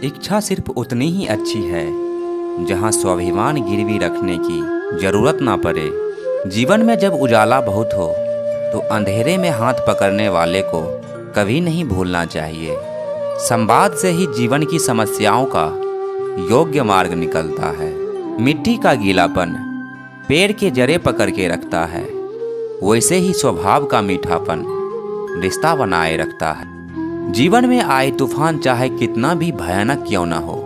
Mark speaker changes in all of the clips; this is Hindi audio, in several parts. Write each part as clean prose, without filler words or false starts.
Speaker 1: इच्छा सिर्फ उतनी ही अच्छी है जहाँ स्वाभिमान गिरवी रखने की जरूरत ना पड़े। जीवन में जब उजाला बहुत हो तो अंधेरे में हाथ पकड़ने वाले को कभी नहीं भूलना चाहिए। संवाद से ही जीवन की समस्याओं का योग्य मार्ग निकलता है। मिट्टी का गीलापन पेड़ के जड़ें पकड़ के रखता है, वैसे ही स्वभाव का मीठापन रिश्ता बनाए रखता है। जीवन में आए तूफान चाहे कितना भी भयानक क्यों न हो,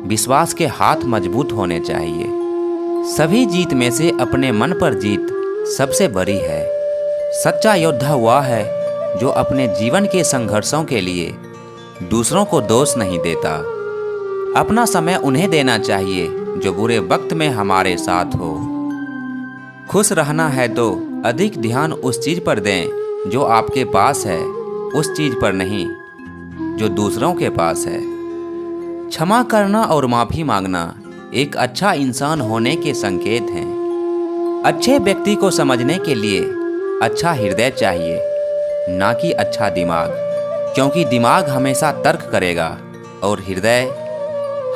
Speaker 1: विश्वास के हाथ मजबूत होने चाहिए। सभी जीत में से अपने मन पर जीत सबसे बड़ी है। सच्चा योद्धा वह है जो अपने जीवन के संघर्षों के लिए दूसरों को दोष नहीं देता। अपना समय उन्हें देना चाहिए जो बुरे वक्त में हमारे साथ हो। खुश रहना है तो अधिक ध्यान उस चीज़ पर दें जो आपके पास है, उस चीज़ पर नहीं जो दूसरों के पास है। क्षमा करना और माफ़ी मांगना एक अच्छा इंसान होने के संकेत हैं। अच्छे व्यक्ति को समझने के लिए अच्छा हृदय चाहिए, ना कि अच्छा दिमाग, क्योंकि दिमाग हमेशा तर्क करेगा और हृदय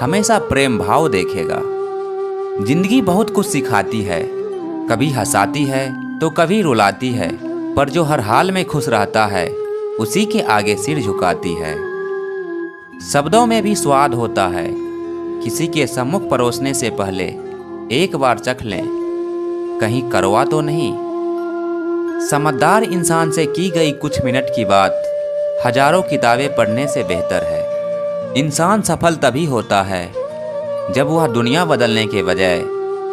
Speaker 1: हमेशा प्रेम भाव देखेगा। जिंदगी बहुत कुछ सिखाती है, कभी हंसाती है तो कभी रुलाती है, पर जो हर हाल में खुश रहता है उसी के आगे सिर झुकाती है। शब्दों में भी स्वाद होता है, किसी के सम्मुख परोसने से पहले एक बार चख लें, कहीं कड़वा तो नहीं। समझदार इंसान से की गई कुछ मिनट की बात हजारों किताबें पढ़ने से बेहतर है। इंसान सफल तभी होता है जब वह दुनिया बदलने के बजाय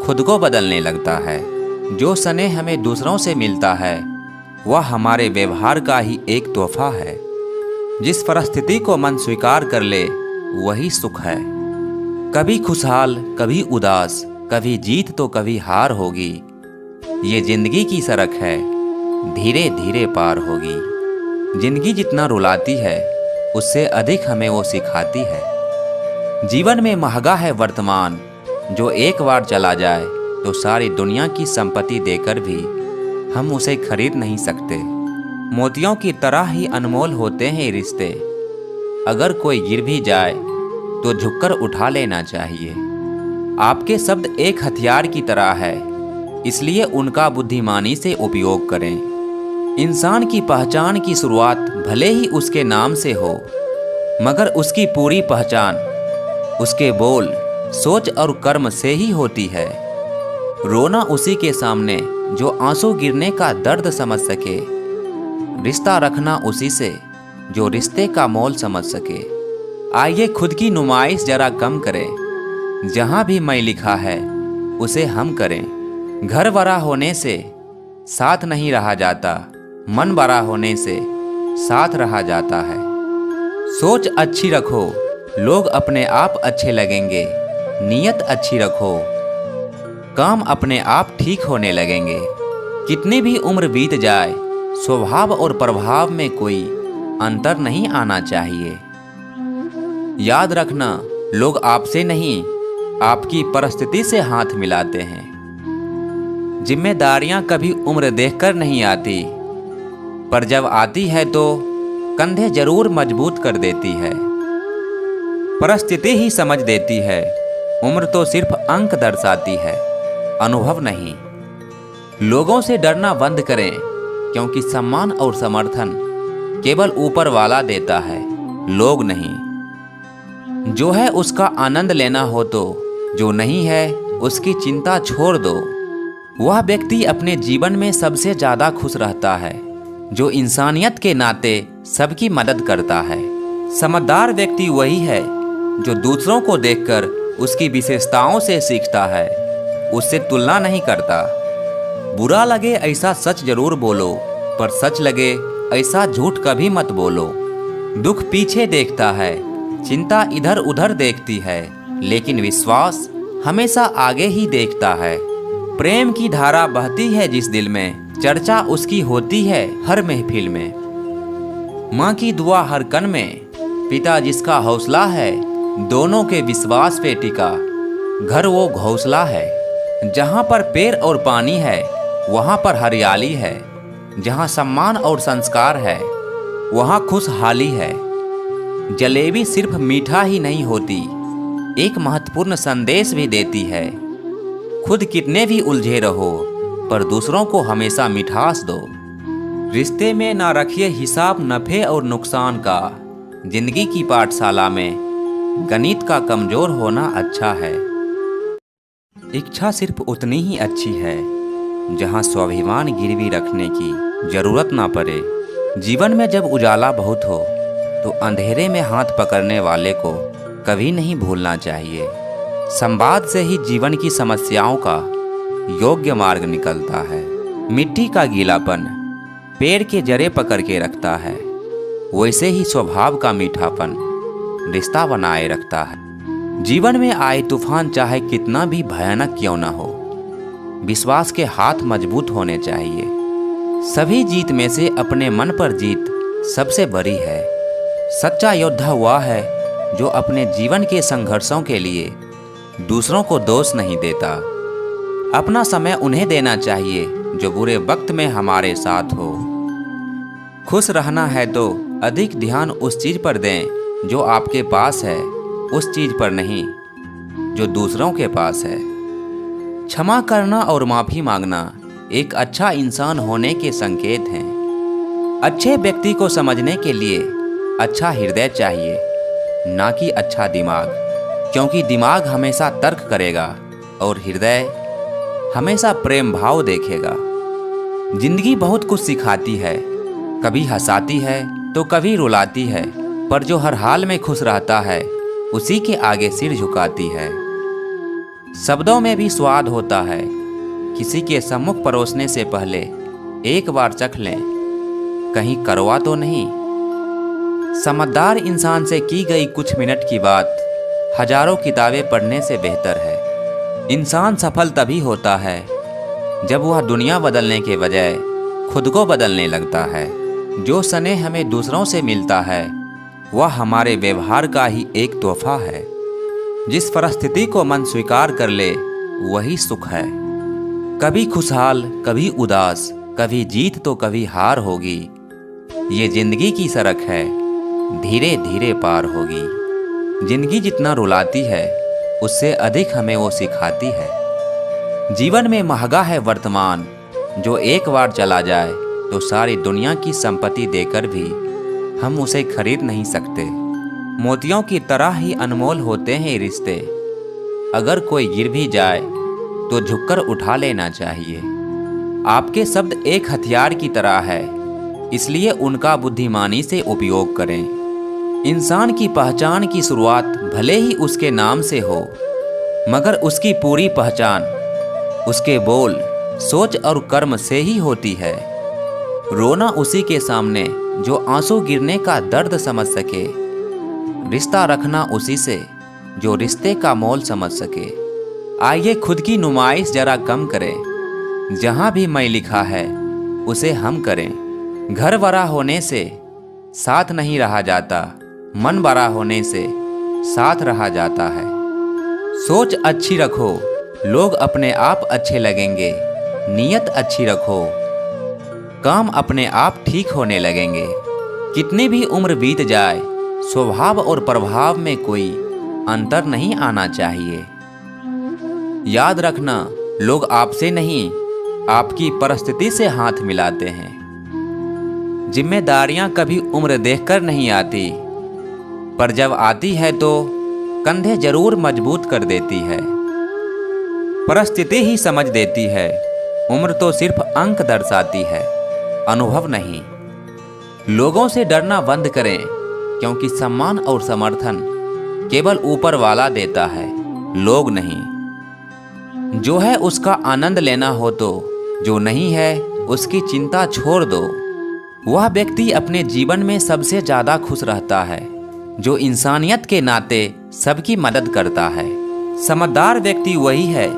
Speaker 1: खुद को बदलने लगता है। जो स्नेह हमें दूसरों से मिलता है वह हमारे व्यवहार का ही एक तोहफा है। जिस परिस्थिति को मन स्वीकार कर ले वही सुख है। कभी खुशहाल, कभी उदास, कभी जीत तो कभी हार होगी। ये जिंदगी की सड़क है, धीरे धीरे पार होगी। जिंदगी जितना रुलाती है उससे अधिक हमें वो सिखाती है। जीवन में महंगा है वर्तमान, जो एक बार चला जाए तो सारी दुनिया की संपत्ति देकर भी हम उसे खरीद नहीं सकते। मोतियों की तरह ही अनमोल होते हैं रिश्ते, अगर कोई गिर भी जाए तो झुककर उठा लेना चाहिए। आपके शब्द एक हथियार की तरह है, इसलिए उनका बुद्धिमानी से उपयोग करें। इंसान की पहचान की शुरुआत भले ही उसके नाम से हो, मगर उसकी पूरी पहचान उसके बोल, सोच और कर्म से ही होती है। रोना उसी के सामने जो आंसू गिरने का दर्द समझ सके। रिश्ता रखना उसी से जो रिश्ते का मोल समझ सके। आइए खुद की नुमाइश जरा कम करें, जहाँ भी मैं लिखा है उसे हम करें। घर बड़ा होने से साथ नहीं रहा जाता, मन बड़ा होने से साथ रहा जाता है। सोच अच्छी रखो, लोग अपने आप अच्छे लगेंगे। नीयत अच्छी रखो, काम अपने आप ठीक होने लगेंगे। कितनी भी उम्र बीत जाए, स्वभाव और प्रभाव में कोई अंतर नहीं आना चाहिए। याद रखना, लोग आपसे नहीं आपकी परिस्थिति से हाथ मिलाते हैं। जिम्मेदारियां कभी उम्र देखकर नहीं आती, पर जब आती है तो कंधे जरूर मजबूत कर देती है। परिस्थिति ही समझ देती है, उम्र तो सिर्फ अंक दर्शाती है, अनुभव नहीं। लोगों से डरना बंद करें, क्योंकि सम्मान और समर्थन केवल ऊपर वाला देता है, लोग नहीं। जो है उसका आनंद लेना हो तो, जो नहीं है उसकी चिंता छोड़ दो। वह व्यक्ति अपने जीवन में सबसे ज़्यादा खुश रहता है जो इंसानियत के नाते सबकी मदद करता है। समझदार व्यक्ति वही है जो दूसरों को देखकर उसकी विशेषताओं से सीखता है, उससे तुलना नहीं करता। बुरा लगे ऐसा सच जरूर बोलो, पर सच लगे ऐसा झूठ कभी मत बोलो। दुख पीछे देखता है, चिंता इधर उधर देखती है, लेकिन विश्वास हमेशा आगे ही देखता है। प्रेम की धारा बहती है जिस दिल में, चर्चा उसकी होती है हर महफिल में। माँ की दुआ हर कण में, पिता जिसका हौसला है, दोनों के विश्वास पे टिका घर वो घोंसला है। जहाँ पर पेड़ और पानी है वहाँ पर हरियाली है, जहाँ सम्मान और संस्कार है वहाँ खुशहाली है। जलेबी सिर्फ मीठा ही नहीं होती, एक महत्वपूर्ण संदेश भी देती है। खुद कितने भी उलझे रहो, पर दूसरों को हमेशा मिठास दो। रिश्ते में ना रखिए हिसाब नफ़े और नुकसान का। जिंदगी की पाठशाला में गणित का कमज़ोर होना अच्छा है। इच्छा सिर्फ उतनी ही अच्छी है जहाँ स्वाभिमान गिरवी रखने की ज़रूरत ना पड़े। जीवन में जब उजाला बहुत हो तो अंधेरे में हाथ पकड़ने वाले को कभी नहीं भूलना चाहिए। संवाद से ही जीवन की समस्याओं का योग्य मार्ग निकलता है। मिट्टी का गीलापन पेड़ के जड़े पकड़ के रखता है, वैसे ही स्वभाव का मीठापन रिश्ता बनाए रखता है। जीवन में आए तूफान चाहे कितना भी भयानक क्यों न हो, विश्वास के हाथ मजबूत होने चाहिए। सभी जीत में से अपने मन पर जीत सबसे बड़ी है। सच्चा योद्धा वह है जो अपने जीवन के संघर्षों के लिए दूसरों को दोष नहीं देता। अपना समय उन्हें देना चाहिए जो बुरे वक्त में हमारे साथ हो। खुश रहना है तो अधिक ध्यान उस चीज़ पर दें जो आपके पास है, उस चीज़ पर नहीं जो दूसरों के पास है। क्षमा करना और माफ़ी मांगना एक अच्छा इंसान होने के संकेत हैं। अच्छे व्यक्ति को समझने के लिए अच्छा हृदय चाहिए, ना कि अच्छा दिमाग, क्योंकि दिमाग हमेशा तर्क करेगा और हृदय हमेशा प्रेम भाव देखेगा। जिंदगी बहुत कुछ सिखाती है, कभी हंसाती है तो कभी रुलाती है, पर जो हर हाल में खुश रहता है उसी के आगे सिर झुकाती है। शब्दों में भी स्वाद होता है, किसी के सम्मुख परोसने से पहले एक बार चख लें, कहीं कड़वा तो नहीं। समझदार इंसान से की गई कुछ मिनट की बात हजारों किताबें पढ़ने से बेहतर है। इंसान सफल तभी होता है जब वह दुनिया बदलने के बजाय खुद को बदलने लगता है। जो स्नेह हमें दूसरों से मिलता है वह हमारे व्यवहार का ही एक तोहफा है। जिस परिस्थिति को मन स्वीकार कर ले वही सुख है। कभी खुशहाल, कभी उदास, कभी जीत तो कभी हार होगी। ये जिंदगी की सड़क है, धीरे धीरे पार होगी। जिंदगी जितना रुलाती है उससे अधिक हमें वो सिखाती है। जीवन में महंगा है वर्तमान, जो एक बार चला जाए तो सारी दुनिया की संपत्ति देकर भी हम उसे खरीद नहीं सकते। मोतियों की तरह ही अनमोल होते हैं रिश्ते। अगर कोई गिर भी जाए तो झुककर उठा लेना चाहिए। आपके शब्द एक हथियार की तरह है, इसलिए उनका बुद्धिमानी से उपयोग करें। इंसान की पहचान की शुरुआत भले ही उसके नाम से हो, मगर उसकी पूरी पहचान उसके बोल, सोच और कर्म से ही होती है। रोना उसी के सामने जो आंसू गिरने का दर्द समझ सके। रिश्ता रखना उसी से जो रिश्ते का मोल समझ सके। आइए खुद की नुमाइश जरा कम करें। जहाँ भी मैं लिखा है उसे हम करें। घर बड़ा होने से साथ नहीं रहा जाता, मन बड़ा होने से साथ रहा जाता है। सोच अच्छी रखो, लोग अपने आप अच्छे लगेंगे। नीयत अच्छी रखो, काम अपने आप ठीक होने लगेंगे। कितनी भी उम्र बीत जाए, स्वभाव और प्रभाव में कोई अंतर नहीं आना चाहिए। याद रखना, लोग आपसे नहीं आपकी परिस्थिति से हाथ मिलाते हैं। जिम्मेदारियां कभी उम्र देखकर नहीं आती, पर जब आती है तो कंधे जरूर मजबूत कर देती है। परिस्थिति ही समझ देती है, उम्र तो सिर्फ अंक दर्शाती है, अनुभव नहीं। लोगों से डरना बंद करें, क्योंकि सम्मान और समर्थन केवल ऊपर वाला देता है, लोग नहीं। जो है उसका आनंद लेना हो तो, जो नहीं है उसकी चिंता छोड़ दो। वह व्यक्ति अपने जीवन में सबसे ज़्यादा खुश रहता है जो इंसानियत के नाते सबकी मदद करता है। समझदार व्यक्ति वही है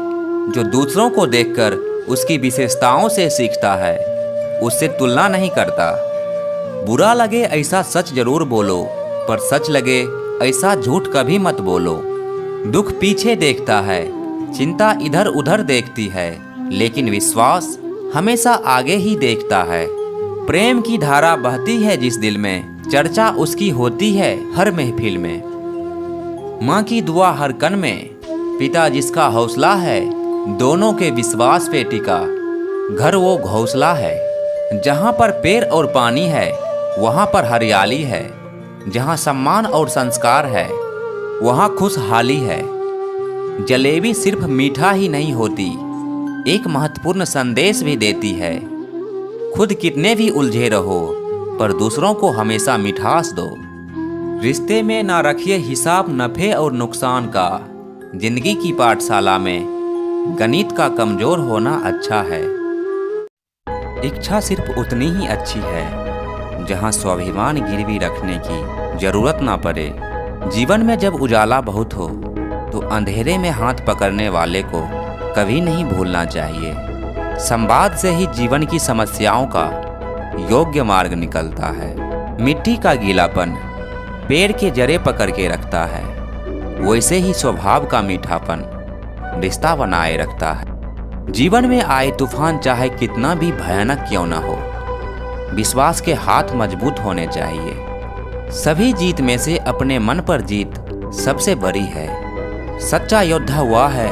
Speaker 1: जो दूसरों को देखकर उसकी विशेषताओं से सीखता है, उससे तुलना नहीं करता। बुरा लगे ऐसा सच जरूर बोलो, पर सच लगे ऐसा झूठ कभी मत बोलो। दुख पीछे देखता है, चिंता इधर उधर देखती है, लेकिन विश्वास हमेशा आगे ही देखता है। प्रेम की धारा बहती है जिस दिल में, चर्चा उसकी होती है हर महफिल में। माँ की दुआ हर कन में, पिता जिसका हौसला है, दोनों के विश्वास पे टिका घर वो घोंसला है। जहाँ पर पेड़ और पानी है वहाँ पर हरियाली है, जहाँ सम्मान और संस्कार है वहाँ खुशहाली है। जलेबी सिर्फ मीठा ही नहीं होती, एक महत्वपूर्ण संदेश भी देती है। खुद कितने भी उलझे रहो पर दूसरों को हमेशा मिठास दो। रिश्ते में ना रखिए हिसाब नफ़े और नुकसान का, जिंदगी की पाठशाला में गणित का कमज़ोर होना अच्छा है। इच्छा सिर्फ उतनी ही अच्छी है जहाँ स्वाभिमान गिरवी रखने की ज़रूरत ना पड़े। जीवन में जब उजाला बहुत हो तो अंधेरे में हाथ पकड़ने वाले को कभी नहीं भूलना चाहिए। संवाद से ही जीवन की समस्याओं का योग्य मार्ग निकलता है। मिट्टी का गीलापन पेड़ के जड़े पकड़ के रखता है, वैसे ही स्वभाव का मीठापन रिश्ता बनाए रखता है। जीवन में आए तूफान चाहे कितना भी भयानक क्यों न हो, विश्वास के हाथ मजबूत होने चाहिए। सभी जीत में से अपने मन पर जीत सबसे बड़ी है। सच्चा योद्धा हुआ है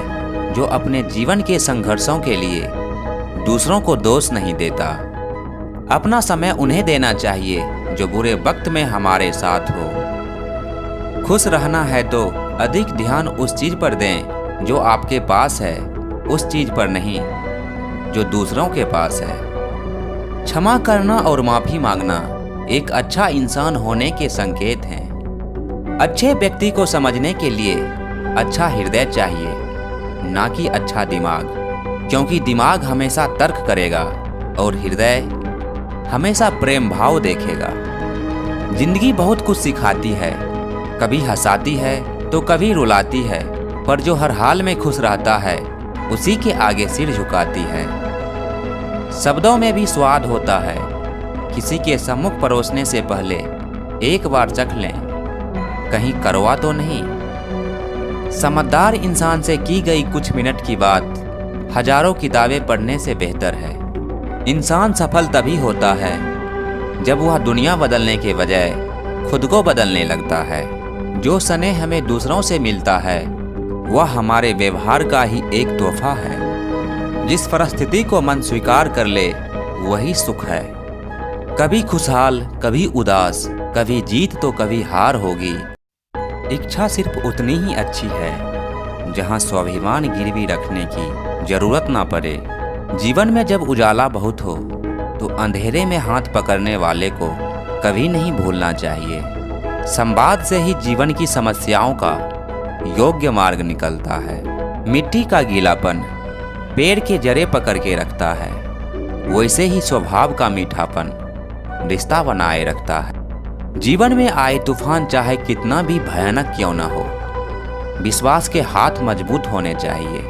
Speaker 1: जो अपने जीवन के संघर्षों के लिए दूसरों को दोष नहीं देता। अपना समय उन्हें देना चाहिए जो बुरे वक्त में हमारे साथ हो। खुश रहना है तो अधिक ध्यान उस चीज़ पर दें जो आपके पास है, उस चीज़ पर नहीं जो दूसरों के पास है। क्षमा करना और माफ़ी मांगना एक अच्छा इंसान होने के संकेत हैं। अच्छे व्यक्ति को समझने के लिए अच्छा हृदय चाहिए, ना कि अच्छा दिमाग, क्योंकि दिमाग हमेशा तर्क करेगा और हृदय हमेशा प्रेम भाव देखेगा। जिंदगी बहुत कुछ सिखाती है, कभी हंसाती है तो कभी रुलाती है, पर जो हर हाल में खुश रहता है उसी के आगे सिर झुकाती है। शब्दों में भी स्वाद होता है, किसी के सम्मुख परोसने से पहले एक बार चख लें, कहीं कड़वा तो नहीं। समझदार इंसान से की गई कुछ मिनट की बात हजारों किताबें पढ़ने से बेहतर है। इंसान सफल तभी होता है जब वह दुनिया बदलने के बजाय खुद को बदलने लगता है। जो स्नेह हमें दूसरों से मिलता है वह हमारे व्यवहार का ही एक तोहफा है। जिस परिस्थिति को मन स्वीकार कर ले वही सुख है। कभी खुशहाल कभी उदास, कभी जीत तो कभी हार होगी। इच्छा सिर्फ उतनी ही अच्छी है जहाँ स्वाभिमान गिरवी रखने की जरूरत ना पड़े। जीवन में जब उजाला बहुत हो तो अंधेरे में हाथ पकड़ने वाले को कभी नहीं भूलना चाहिए। संवाद से ही जीवन की समस्याओं का योग्य मार्ग निकलता है। मिट्टी का गीलापन पेड़ के जड़े पकड़ के रखता है, वैसे ही स्वभाव का मीठापन रिश्ता बनाए रखता है। जीवन में आए तूफान चाहे कितना भी भयानक क्यों न हो, विश्वास के हाथ मजबूत होने चाहिए।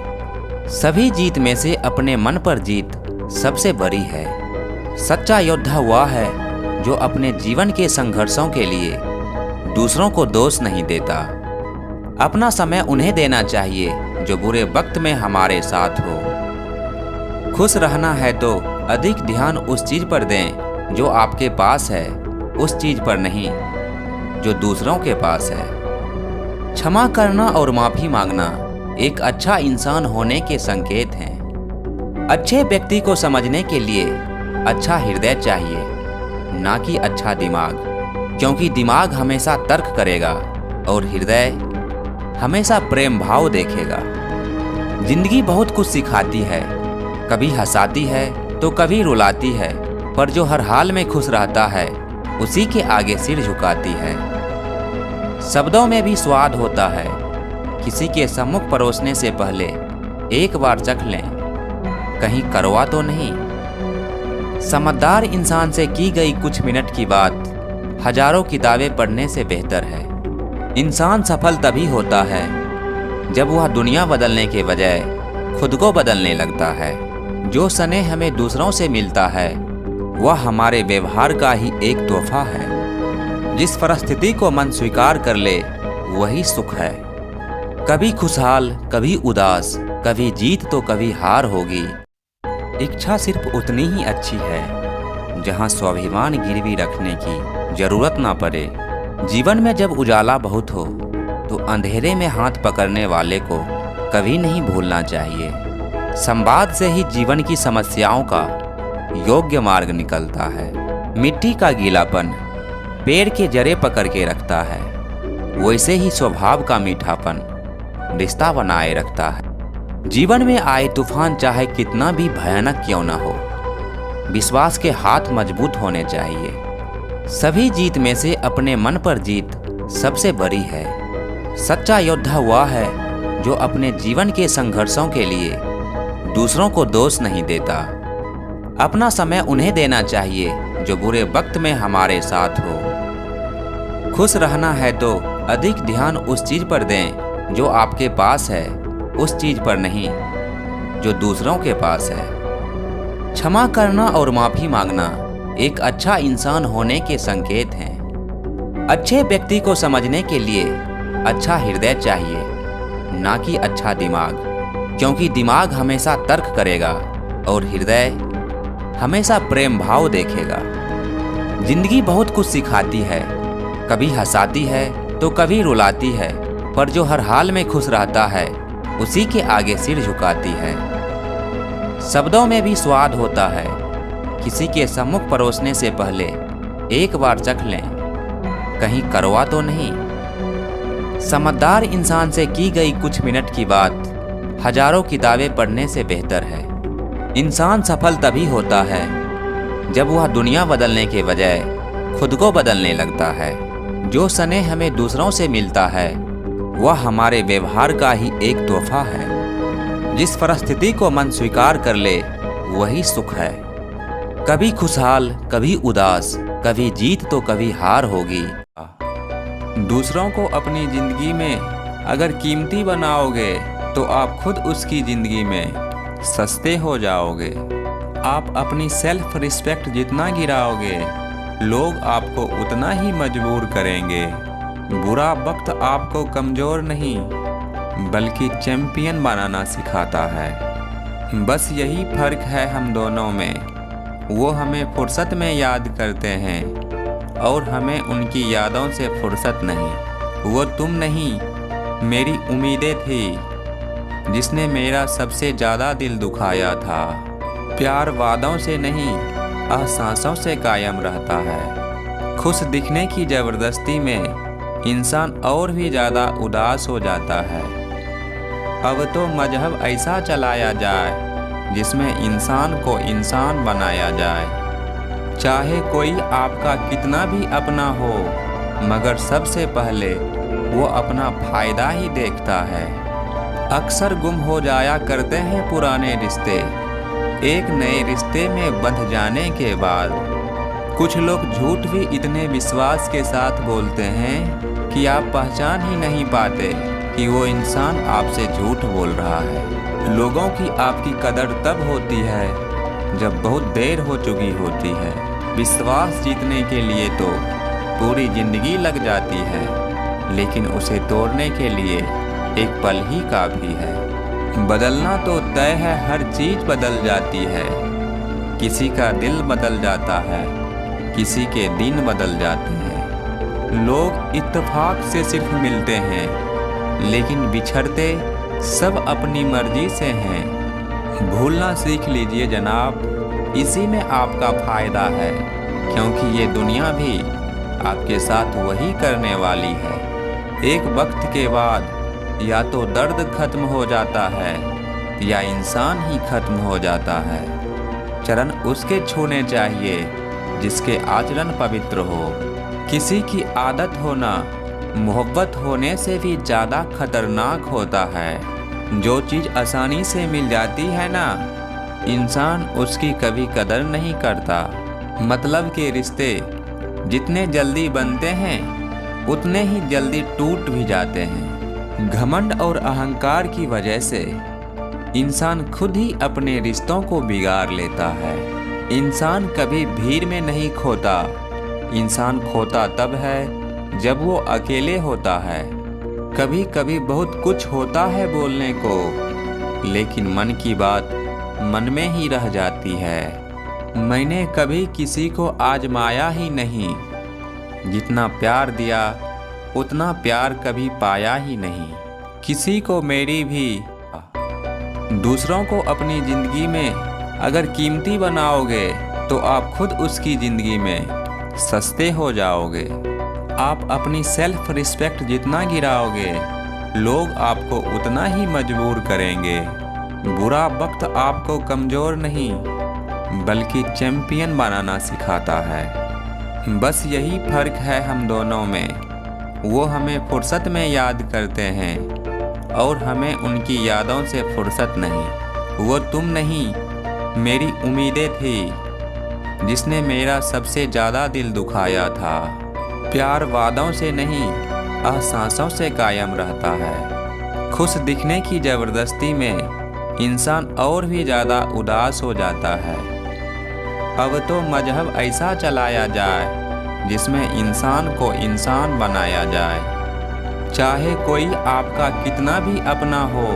Speaker 1: सभी जीत में से अपने मन पर जीत सबसे बड़ी है। सच्चा योद्धा हुआ है जो अपने जीवन के संघर्षों के लिए दूसरों को दोष नहीं देता। अपना समय उन्हें देना चाहिए जो बुरे वक्त में हमारे साथ हो। खुश रहना है तो अधिक ध्यान उस चीज़ पर दें जो आपके पास है, उस चीज़ पर नहीं जो दूसरों के पास है। क्षमा करना और माफ़ी मांगना एक अच्छा इंसान होने के संकेत हैं। अच्छे व्यक्ति को समझने के लिए अच्छा हृदय चाहिए, ना कि अच्छा दिमाग, क्योंकि दिमाग हमेशा तर्क करेगा और हृदय हमेशा प्रेम भाव देखेगा। जिंदगी बहुत कुछ सिखाती है, कभी हंसाती है तो कभी रुलाती है, पर जो हर हाल में खुश रहता है उसी के आगे सिर झुकाती है। शब्दों में भी स्वाद होता है, किसी के सम्मुख परोसने से पहले एक बार चख लें, कहीं कड़वा तो नहीं। समझदार इंसान से की गई कुछ मिनट की बात हजारों किताबें पढ़ने से बेहतर है। इंसान सफल तभी होता है जब वह दुनिया बदलने के बजाय खुद को बदलने लगता है। जो स्नेह हमें दूसरों से मिलता है वह हमारे व्यवहार का ही एक तोहफा है। जिस परिस्थिति को मन स्वीकार कर ले वही सुख है। कभी खुशहाल कभी उदास, कभी जीत तो कभी हार होगी। इच्छा सिर्फ उतनी ही अच्छी है जहाँ स्वाभिमान गिरवी रखने की जरूरत ना पड़े। जीवन में जब उजाला बहुत हो तो अंधेरे में हाथ पकड़ने वाले को कभी नहीं भूलना चाहिए। संवाद से ही जीवन की समस्याओं का योग्य मार्ग निकलता है। मिट्टी का गीलापन पेड़ के जड़ें पकड़ के रखता है, वैसे ही स्वभाव का मीठापन रिश्ता बनाए रखता है। जीवन में आए तूफान चाहे कितना भी भयानक क्यों न हो, विश्वास के हाथ मजबूत होने चाहिए। सभी जीत में से अपने मन पर जीत सबसे बड़ी है। सच्चा योद्धा वह है जो अपने जीवन के संघर्षों के लिए दूसरों को दोष नहीं देता। अपना समय उन्हें देना चाहिए जो बुरे वक्त में हमारे साथ हो। खुश रहना है तो अधिक ध्यान उस चीज पर दें जो आपके पास है, उस चीज पर नहीं जो दूसरों के पास है। क्षमा करना और माफी मांगना एक अच्छा इंसान होने के संकेत हैं। अच्छे व्यक्ति को समझने के लिए अच्छा हृदय चाहिए, ना कि अच्छा दिमाग, क्योंकि दिमाग हमेशा तर्क करेगा और हृदय हमेशा प्रेम भाव देखेगा। जिंदगी बहुत कुछ सिखाती है, कभी हंसाती है तो कभी रुलाती है, पर जो हर हाल में खुश रहता है उसी के आगे सिर झुकाती है। शब्दों में भी स्वाद होता है, किसी के सम्मुख परोसने से पहले एक बार चख लें, कहीं कड़वा तो नहीं। समझदार इंसान से की गई कुछ मिनट की बात हजारों किताबें पढ़ने से बेहतर है। इंसान सफल तभी होता है जब वह दुनिया बदलने के बजाय खुद को बदलने लगता है। जो स्नेह हमें दूसरों से मिलता है वह हमारे व्यवहार का ही एक तोहफा है। जिस परिस्थिति को मन स्वीकार कर ले वही सुख है। कभी खुशहाल, कभी उदास, कभी जीत तो कभी हार होगी। दूसरों को अपनी जिंदगी में अगर कीमती बनाओगे तो आप खुद उसकी जिंदगी में सस्ते हो जाओगे। आप अपनी सेल्फ रिस्पेक्ट जितना गिराओगे लोग आपको उतना ही मजबूर करेंगे। बुरा वक्त आपको कमज़ोर नहीं बल्कि चैंपियन बनाना सिखाता है। बस यही फ़र्क है हम दोनों में। वो हमें फुर्सत में याद करते हैं और हमें उनकी यादों से फुर्सत नहीं। वो तुम नहीं, मेरी उम्मीदें थी जिसने मेरा सबसे ज़्यादा दिल दुखाया था। प्यार वादों से नहीं एहसासों से कायम रहता है। खुश दिखने की ज़बरदस्ती में इंसान और भी ज़्यादा उदास हो जाता है। अब तो मजहब ऐसा चलाया जाए जिसमें इंसान को इंसान बनाया जाए। चाहे कोई आपका कितना भी अपना हो, मगर सबसे पहले वो अपना फ़ायदा ही देखता है। अक्सर गुम हो जाया करते हैं पुराने रिश्ते, एक नए रिश्ते में बंध जाने के बाद। कुछ लोग झूठ भी इतने विश्वास के साथ बोलते हैं कि आप पहचान ही नहीं पाते कि वो इंसान आपसे झूठ बोल रहा है। लोगों की आपकी कदर तब होती है जब बहुत देर हो चुकी होती है। विश्वास जीतने के लिए तो पूरी जिंदगी लग जाती है, लेकिन उसे तोड़ने के लिए एक पल ही काफ़ी है। बदलना तो तय है, हर चीज़ बदल जाती है। किसी का दिल बदल जाता है, किसी के दिन बदल जाते हैं। लोग इत्तेफाक से सिर्फ मिलते हैं, लेकिन बिछड़ते सब अपनी मर्जी से हैं। भूलना सीख लीजिए जनाब, इसी में आपका फ़ायदा है, क्योंकि ये दुनिया भी आपके साथ वही करने वाली है। एक वक्त के बाद या तो दर्द खत्म हो जाता है या इंसान ही खत्म हो जाता है। चरण उसके छूने चाहिए जिसके आचरण पवित्र हो। किसी की आदत होना मोहब्बत होने से भी ज़्यादा खतरनाक होता है। जो चीज़ आसानी से मिल जाती है ना, इंसान उसकी कभी कदर नहीं करता। मतलब के रिश्ते जितने जल्दी बनते हैं उतने ही जल्दी टूट भी जाते हैं। घमंड और अहंकार की वजह से इंसान खुद ही अपने रिश्तों को बिगाड़ लेता है। इंसान कभी भीड़ में नहीं खोता, इंसान खोता तब है जब वो अकेले होता है। कभी कभी बहुत कुछ होता है बोलने को, लेकिन मन की बात मन में ही रह जाती है। मैंने कभी किसी को आजमाया ही नहीं, जितना प्यार दिया उतना प्यार कभी पाया ही नहीं। किसी को मेरी भी, दूसरों को अपनी ज़िंदगी में अगर कीमती बनाओगे तो आप खुद उसकी ज़िंदगी में सस्ते हो जाओगे। आप अपनी सेल्फ रिस्पेक्ट जितना गिराओगे लोग आपको उतना ही मजबूर करेंगे। बुरा वक्त आपको कमज़ोर नहीं बल्कि चैंपियन बनाना सिखाता है। बस यही फ़र्क है हम दोनों में, वो हमें फुर्सत में याद करते हैं और हमें उनकी यादों से फुर्सत नहीं। वो तुम नहीं, मेरी उम्मीदें थी जिसने मेरा सबसे ज़्यादा दिल दुखाया था। प्यार वादों से नहीं एहसासों से कायम रहता है। खुश दिखने की ज़बरदस्ती में इंसान और भी ज़्यादा उदास हो जाता है। अब तो मजहब ऐसा चलाया जाए जिसमें इंसान को इंसान बनाया जाए। चाहे कोई आपका कितना भी अपना हो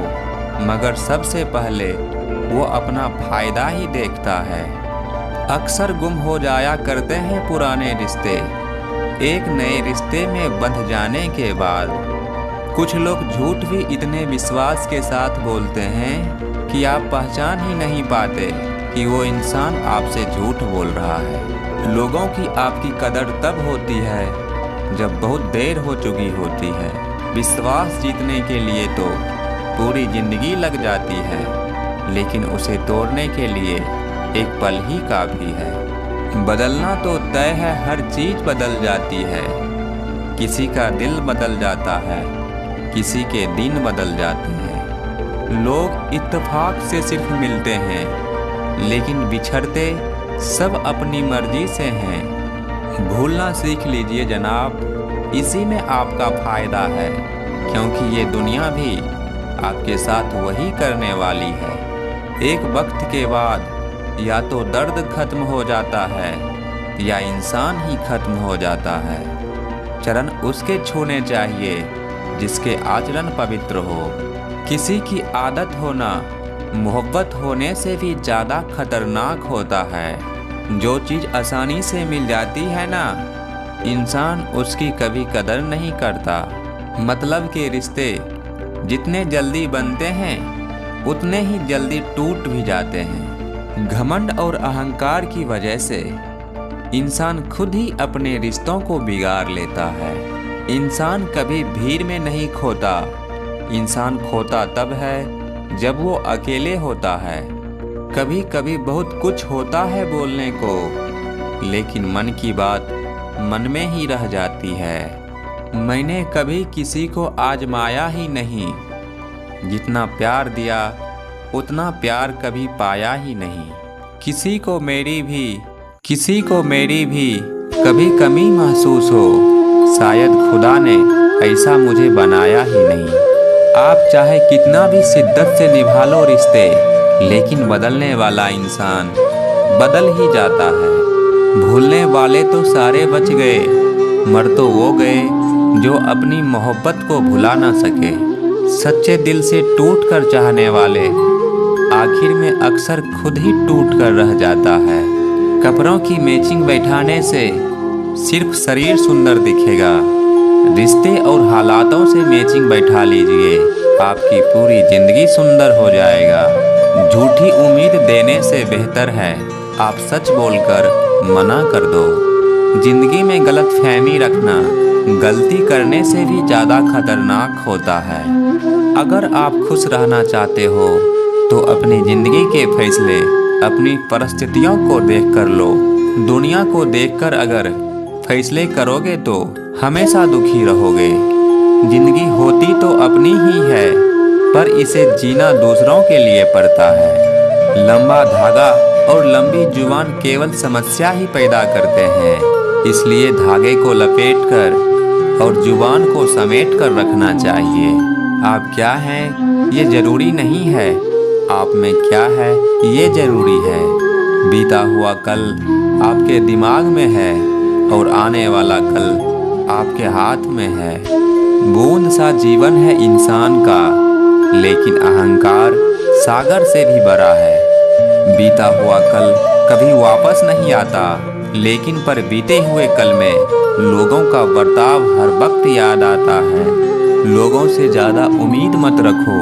Speaker 1: मगर सबसे पहले वो अपना फ़ायदा ही देखता है। अक्सर गुम हो जाया करते हैं पुराने रिश्ते एक नए रिश्ते में बंध जाने के बाद। कुछ लोग झूठ भी इतने विश्वास के साथ बोलते हैं कि आप पहचान ही नहीं पाते कि वो इंसान आपसे झूठ बोल रहा है। लोगों की आपकी कदर तब होती है जब बहुत देर हो चुकी होती है। विश्वास जीतने के लिए तो पूरी ज़िंदगी लग जाती है, लेकिन उसे तोड़ने के लिए एक पल ही काफ़ी है। बदलना तो तय है, हर चीज़ बदल जाती है। किसी का दिल बदल जाता है, किसी के दिन बदल जाते हैं। लोग इत्तेफाक से सिर्फ मिलते हैं लेकिन बिछड़ते सब अपनी मर्जी से हैं। भूलना सीख लीजिए जनाब, इसी में आपका फ़ायदा है, क्योंकि ये दुनिया भी आपके साथ वही करने वाली है। एक वक्त के बाद या तो दर्द खत्म हो जाता है या इंसान ही खत्म हो जाता है। चरण उसके छूने चाहिए जिसके आचरण पवित्र हो। किसी की आदत होना मोहब्बत होने से भी ज़्यादा खतरनाक होता है। जो चीज़ आसानी से मिल जाती है ना, इंसान उसकी कभी कदर नहीं करता। मतलब के रिश्ते जितने जल्दी बनते हैं उतने ही जल्दी टूट भी जाते हैं। घमंड और अहंकार की वजह से इंसान खुद ही अपने रिश्तों को बिगाड़ लेता है। इंसान कभी भीड़ में नहीं खोता, इंसान खोता तब है जब वो अकेले होता है। कभी कभी बहुत कुछ होता है बोलने को, लेकिन मन की बात मन में ही रह जाती है। मैंने कभी किसी को आजमाया ही नहीं, जितना प्यार दिया उतना प्यार कभी पाया ही नहीं। किसी को मेरी भी कभी कमी महसूस हो, शायद खुदा ने ऐसा मुझे बनाया ही नहीं। आप चाहे कितना भी शिद्दत से निभा लो रिश्ते, लेकिन बदलने वाला इंसान बदल ही जाता है। भूलने वाले तो सारे बच गए, मर तो वो गए जो अपनी मोहब्बत को भुला ना सके। सच्चे दिल से टूट कर चाहने वाले आखिर में अक्सर खुद ही टूट कर रह जाता है। कपड़ों की मैचिंग बैठाने से सिर्फ शरीर सुंदर दिखेगा, रिश्ते और हालातों से मैचिंग बैठा लीजिए, आपकी पूरी जिंदगी सुंदर हो जाएगा। झूठी उम्मीद देने से बेहतर है आप सच बोलकर मना कर दो। जिंदगी में गलतफहमी रखना गलती करने से भी ज़्यादा खतरनाक होता है। अगर आप खुश रहना चाहते हो तो अपनी ज़िंदगी के फैसले अपनी परिस्थितियों को देख कर लो। दुनिया को देखकर अगर फैसले करोगे तो हमेशा दुखी रहोगे। ज़िंदगी होती तो अपनी ही है, पर इसे जीना दूसरों के लिए पड़ता है। लंबा धागा और लंबी जुबान केवल समस्या ही पैदा करते हैं, इसलिए धागे को लपेट कर और जुबान को समेट कर रखना चाहिए। आप क्या हैं ये ज़रूरी नहीं है, आप में क्या है ये ज़रूरी है। बीता हुआ कल आपके दिमाग में है और आने वाला कल आपके हाथ में है। बूंद सा जीवन है इंसान का, लेकिन अहंकार सागर से भी बड़ा है। बीता हुआ कल कभी वापस नहीं आता, लेकिन पर बीते हुए कल में लोगों का बर्ताव हर वक्त याद आता है। लोगों से ज़्यादा उम्मीद मत रखो,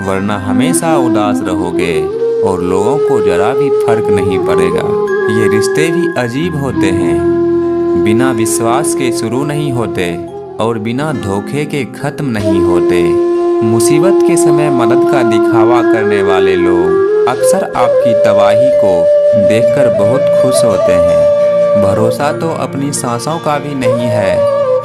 Speaker 1: वरना हमेशा उदास रहोगे और लोगों को जरा भी फर्क नहीं पड़ेगा। ये रिश्ते भी अजीब होते हैं, बिना विश्वास के शुरू नहीं होते और बिना धोखे के खत्म नहीं होते। मुसीबत के समय मदद का दिखावा करने वाले लोग अक्सर आपकी तबाही को देखकर बहुत खुश होते हैं। भरोसा तो अपनी सांसों का भी नहीं है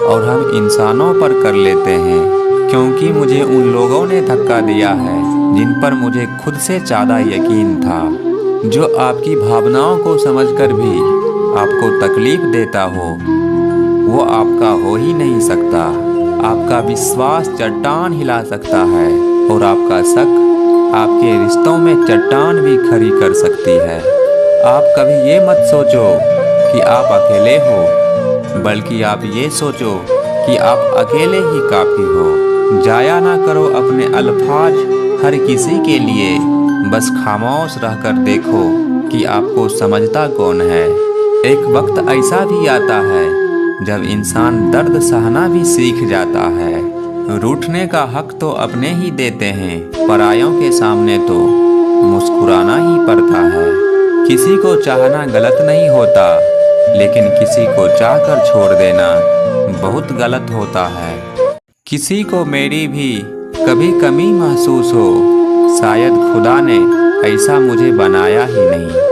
Speaker 1: और हम इंसानों पर कर लेते हैं, क्योंकि मुझे उन लोगों ने धक्का दिया है जिन पर मुझे खुद से ज़्यादा यकीन था। जो आपकी भावनाओं को समझकर भी आपको तकलीफ देता हो, वो आपका हो ही नहीं सकता। आपका विश्वास चट्टान हिला सकता है और आपका शक आपके रिश्तों में चट्टान भी खड़ी कर सकती है। आप कभी ये मत सोचो कि आप अकेले हो, बल्कि आप ये सोचो कि आप अकेले ही काफ़ी हो। जाया ना करो अपने अल्फाज हर किसी के लिए, बस खामोश रहकर देखो कि आपको समझता कौन है। एक वक्त ऐसा भी आता है जब इंसान दर्द सहना भी सीख जाता है। रूठने का हक तो अपने ही देते हैं, परायों के सामने तो मुस्कुराना ही पड़ता है। किसी को चाहना गलत नहीं होता, लेकिन किसी को चाहकर छोड़ देना बहुत गलत होता है। किसी को मेरी भी कभी कमी महसूस हो, शायद खुदा ने ऐसा मुझे बनाया ही नहीं।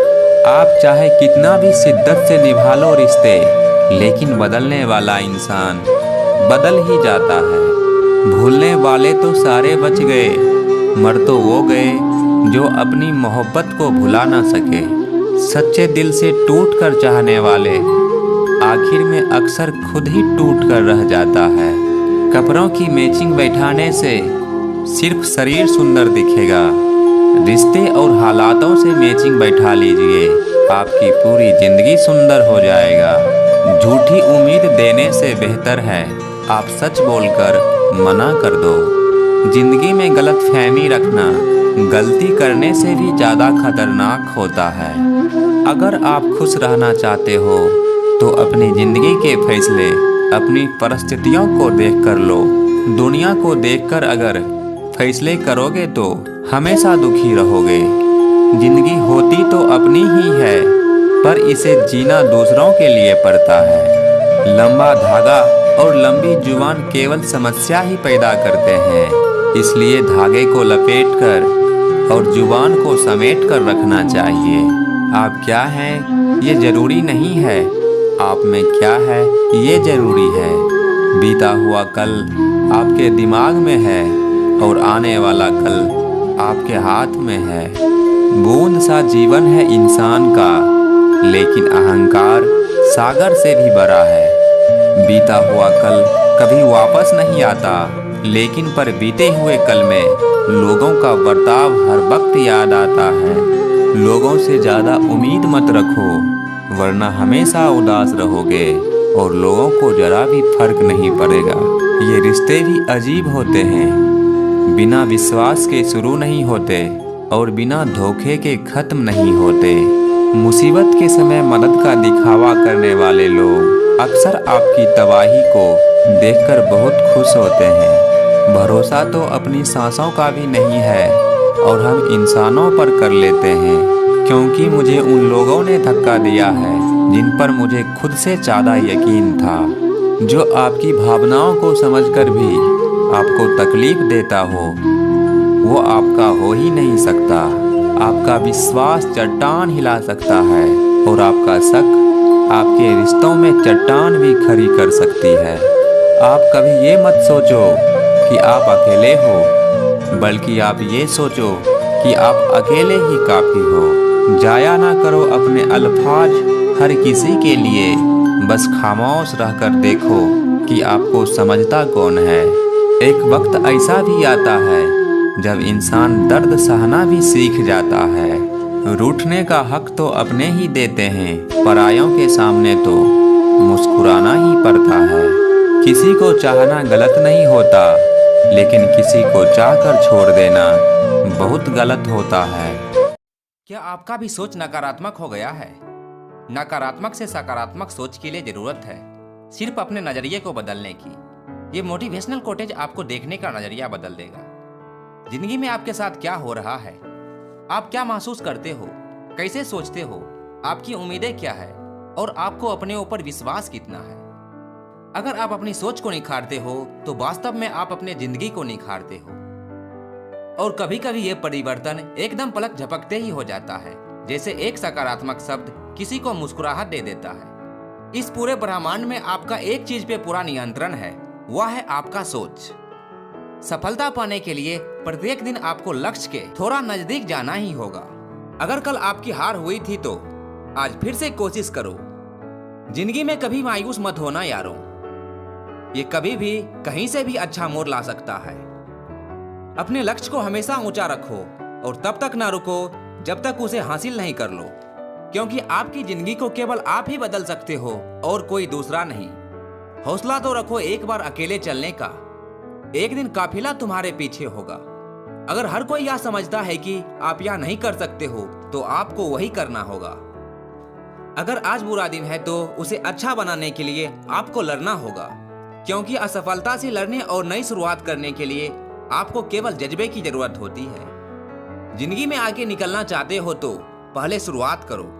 Speaker 1: आप चाहे कितना भी शिद्दत से निभा लो रिश्ते, लेकिन बदलने वाला इंसान बदल ही जाता है। भूलने वाले तो सारे बच गए, मर तो वो गए जो अपनी मोहब्बत को भुला ना सके। सच्चे दिल से टूट कर चाहने वाले आखिर में अक्सर खुद ही टूट कर रह जाता है। कपड़ों की मैचिंग बैठाने से सिर्फ शरीर सुंदर दिखेगा, रिश्ते और हालातों से मैचिंग बैठा लीजिए, आपकी पूरी जिंदगी सुंदर हो जाएगा। झूठी उम्मीद देने से बेहतर है आप सच बोलकर मना कर दो। जिंदगी में गलतफहमी रखना गलती करने से भी ज़्यादा खतरनाक होता है। अगर आप खुश रहना चाहते हो तो अपनी ज़िंदगी के फैसले अपनी परिस्थितियों को देखकर लो। दुनिया को देखकर अगर फैसले करोगे तो हमेशा दुखी रहोगे। जिंदगी होती तो अपनी ही है, पर इसे जीना दूसरों के लिए पड़ता है। लंबा धागा और लंबी जुबान केवल समस्या ही पैदा करते हैं, इसलिए धागे को लपेटकर और जुबान को समेट कर रखना चाहिए। आप क्या हैं ये ज़रूरी नहीं है, आप में क्या है ये ज़रूरी है। बीता हुआ कल आपके दिमाग में है और आने वाला कल आपके हाथ में है। बूंद सा जीवन है इंसान का, लेकिन अहंकार सागर से भी बड़ा है। बीता हुआ कल कभी वापस नहीं आता, लेकिन पर बीते हुए कल में लोगों का बर्ताव हर वक्त याद आता है। लोगों से ज़्यादा उम्मीद मत रखो, वरना हमेशा उदास रहोगे और लोगों को जरा भी फर्क नहीं पड़ेगा। ये रिश्ते भी अजीब होते हैं, बिना विश्वास के शुरू नहीं होते और बिना धोखे के खत्म नहीं होते। मुसीबत के समय मदद का दिखावा करने वाले लोग अक्सर आपकी तबाही को देखकर बहुत खुश होते हैं। भरोसा तो अपनी सांसों का भी नहीं है और हम इंसानों पर कर लेते हैं, क्योंकि मुझे उन लोगों ने धक्का दिया है जिन पर मुझे खुद से ज़्यादा यकीन था। जो आपकी भावनाओं को समझकर भी आपको तकलीफ देता हो, वो आपका हो ही नहीं सकता। आपका विश्वास चट्टान हिला सकता है और आपका शक आपके रिश्तों में चट्टान भी खड़ी कर सकती है। आप कभी ये मत सोचो कि आप अकेले हो, बल्कि आप ये सोचो कि आप अकेले ही काफ़ी हो। जाया ना करो अपने अल्फाज हर किसी के लिए, बस खामोश रहकर देखो कि आपको समझता कौन है। एक वक्त ऐसा भी आता है जब इंसान दर्द सहना भी सीख जाता है। रूठने का हक तो अपने ही देते हैं, परायों के सामने तो मुस्कुराना ही पड़ता है। किसी को चाहना गलत नहीं होता, लेकिन किसी को चाहकर छोड़ देना बहुत गलत होता है।
Speaker 2: क्या आपका भी सोच नकारात्मक हो गया है? नकारात्मक से सकारात्मक सोच के लिए जरूरत है
Speaker 1: सिर्फ अपने नज़रिए को बदलने की। ये मोटिवेशनल कोटेज आपको देखने का नज़रिया बदल देगा। जिंदगी में आपके साथ क्या हो रहा है, आप क्या महसूस करते हो, कैसे सोचते हो, आपकी उम्मीदें क्या है और आपको अपने ऊपर विश्वास कितना है। अगर आप अपनी सोच को निखारते हो तो वास्तव में आप अपने जिंदगी को निखारते हो। और कभी कभी ये परिवर्तन एकदम पलक झपकते ही हो जाता है, जैसे एक सकारात्मक शब्द किसी को मुस्कुराहट दे देता है। इस पूरे ब्रह्मांड में आपका एक चीज पे पूरा नियंत्रण है, वह है आपका सोच। सफलता पाने के लिए प्रत्येक दिन आपको लक्ष्य के थोड़ा नजदीक जाना ही होगा। अगर कल आपकी हार हुई थी तो आज फिर से कोशिश करो। जिंदगी में कभी मायूस मत होना यारों, ये कभी भी कहीं से भी अच्छा मोड़ ला सकता है। अपने लक्ष्य को हमेशा ऊंचा रखो और तब तक ना रुको जब तक उसे हासिल नहीं कर लो, क्योंकि आपकी जिंदगी को केवल आप ही बदल सकते हो और कोई दूसरा नहीं। हौसला तो रखो एक बार अकेले चलने का, एक दिन काफिला तुम्हारे पीछे होगा। अगर हर कोई यह समझता है कि आप यह नहीं कर सकते हो तो आपको वही करना होगा। अगर आज बुरा दिन है तो उसे अच्छा बनाने के लिए आपको लड़ना होगा, क्योंकि असफलता से लड़ने और नई शुरुआत करने के लिए आपको केवल जज्बे की जरूरत होती है। जिंदगी में आगे निकलना चाहते हो तो पहले शुरुआत करो।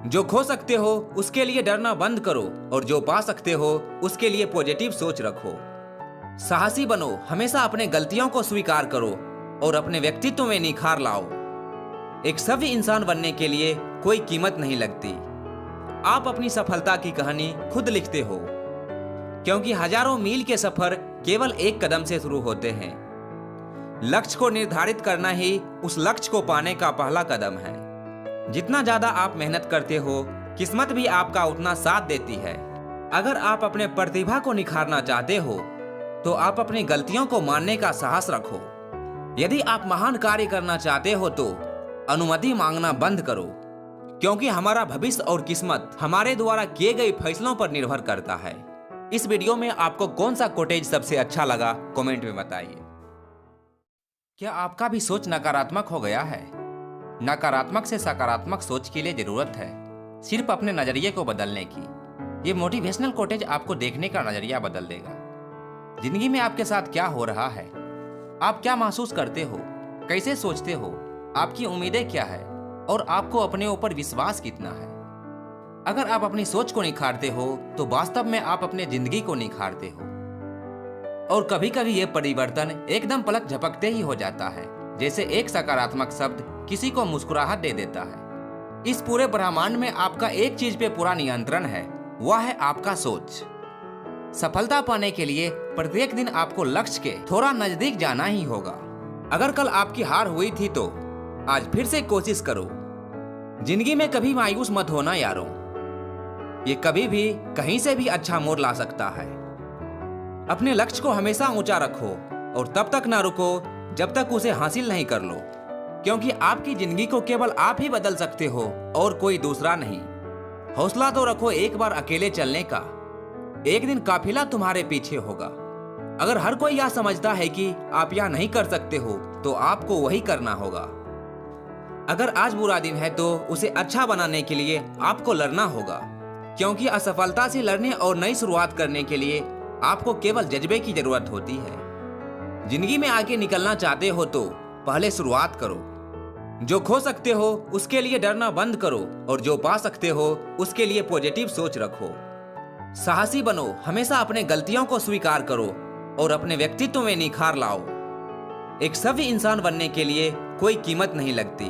Speaker 1: जो खो सकते हो उसके लिए डरना बंद करो और जो पा सकते हो उसके लिए पॉजिटिव सोच रखो। साहसी बनो, हमेशा अपने गलतियों को स्वीकार करो और अपने व्यक्तित्व में निखार लाओ। एक सभ्य इंसान बनने के लिए कोई कीमत नहीं लगती। आप अपनी सफलता की कहानी खुद लिखते हो, क्योंकि हजारों मील के सफर केवल एक कदम से शुरू होते हैं। लक्ष्य को निर्धारित करना ही उस लक्ष्य को पाने का पहला कदम है। जितना ज्यादा आप मेहनत करते हो, किस्मत भी आपका उतना साथ देती है। अगर आप अपने प्रतिभा को निखारना चाहते हो तो आप अपनी गलतियों को मानने का साहस रखो। यदि आप महान कार्य करना चाहते हो तो अनुमति मांगना बंद करो, क्योंकि हमारा भविष्य और किस्मत हमारे द्वारा किए गए फैसलों पर निर्भर करता है। इस वीडियो में आपको कौन सा कोटेज सबसे अच्छा लगा, कमेंट में बताइए। क्या आपका भी सोच नकारात्मक हो गया है? नकारात्मक से सकारात्मक सोच के लिए जरूरत है सिर्फ अपने नजरिए को बदलने की। ये मोटिवेशनल कोटेज आपको देखने का नजरिया बदल देगा। जिंदगी में आपके साथ क्या हो रहा है, आप क्या महसूस करते हो, कैसे सोचते हो, आपकी उम्मीदें क्या है और आपको अपने ऊपर विश्वास कितना है। अगर आप अपनी सोच को निखारते हो तो वास्तव में आप अपने जिंदगी को निखारते हो। और कभी कभी ये परिवर्तन एकदम पलक झपकते ही हो जाता है, जैसे एक सकारात्मक शब्द किसी को मुस्कुराहट दे देता है। इस पूरे ब्रह्मांड में आपका एक चीज पे पूरा नियंत्रण है, वह है आपका सोच। सफलता पाने के लिए प्रत्येक दिन आपको लक्ष्य के थोड़ा नजदीक जाना ही होगा। अगर कल आपकी हार हुई थी तो आज फिर से कोशिश करो। जिंदगी में कभी मायूस मत होना यारों, ये कभी भी कहीं से भी अच्छा मोड़ ला सकता है। अपने लक्ष्य को हमेशा ऊंचा रखो और तब तक ना रुको जब तक उसे हासिल नहीं कर लो, क्योंकि आपकी जिंदगी को केवल आप ही बदल सकते हो और कोई दूसरा नहीं। हौसला तो रखो एक बार अकेले चलने का, एक दिन काफिला तुम्हारे पीछे होगा। अगर हर कोई यह समझता है कि आप यह नहीं कर सकते हो तो आपको वही करना होगा। अगर आज बुरा दिन है तो उसे अच्छा बनाने के लिए आपको लड़ना होगा, क्योंकि असफलता से लड़ने और नई शुरुआत करने के लिए आपको केवल जज्बे की जरूरत होती है। जिंदगी में आगे निकलना चाहते हो तो पहले शुरुआत करो। जो खो सकते हो उसके लिए डरना बंद करो और जो पा सकते हो उसके लिए पॉजिटिव सोच रखो। साहसी बनो, हमेशा अपने गलतियों को स्वीकार करो और अपने व्यक्तित्व में निखार लाओ। एक सभ्य इंसान बनने के लिए कोई कीमत नहीं लगती।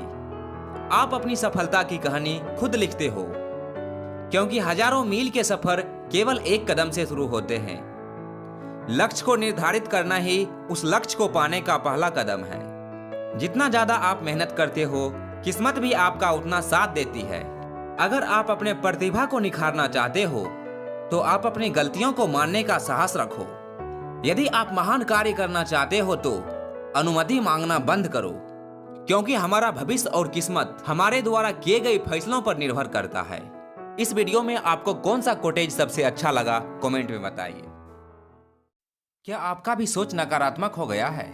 Speaker 1: आप अपनी सफलता की कहानी खुद लिखते हो, क्योंकि हजारों मील के सफर केवल एक कदम से शुरू होते हैं। लक्ष्य को निर्धारित करना ही उस लक्ष्य को पाने का पहला कदम है। जितना ज्यादा आप मेहनत करते हो, किस्मत भी आपका उतना साथ देती है। अगर आप अपने प्रतिभा को निखारना चाहते हो तो आप अपनी गलतियों को मानने का साहस रखो। यदि आप महान कार्य करना चाहते हो तो अनुमति मांगना बंद करो, क्योंकि हमारा भविष्य और किस्मत हमारे द्वारा किए गए फैसलों पर निर्भर करता है। इस वीडियो में आपको कौन सा कोटेज सबसे अच्छा लगा, कमेंट में बताइए। क्या आपका भी सोच नकारात्मक हो गया है?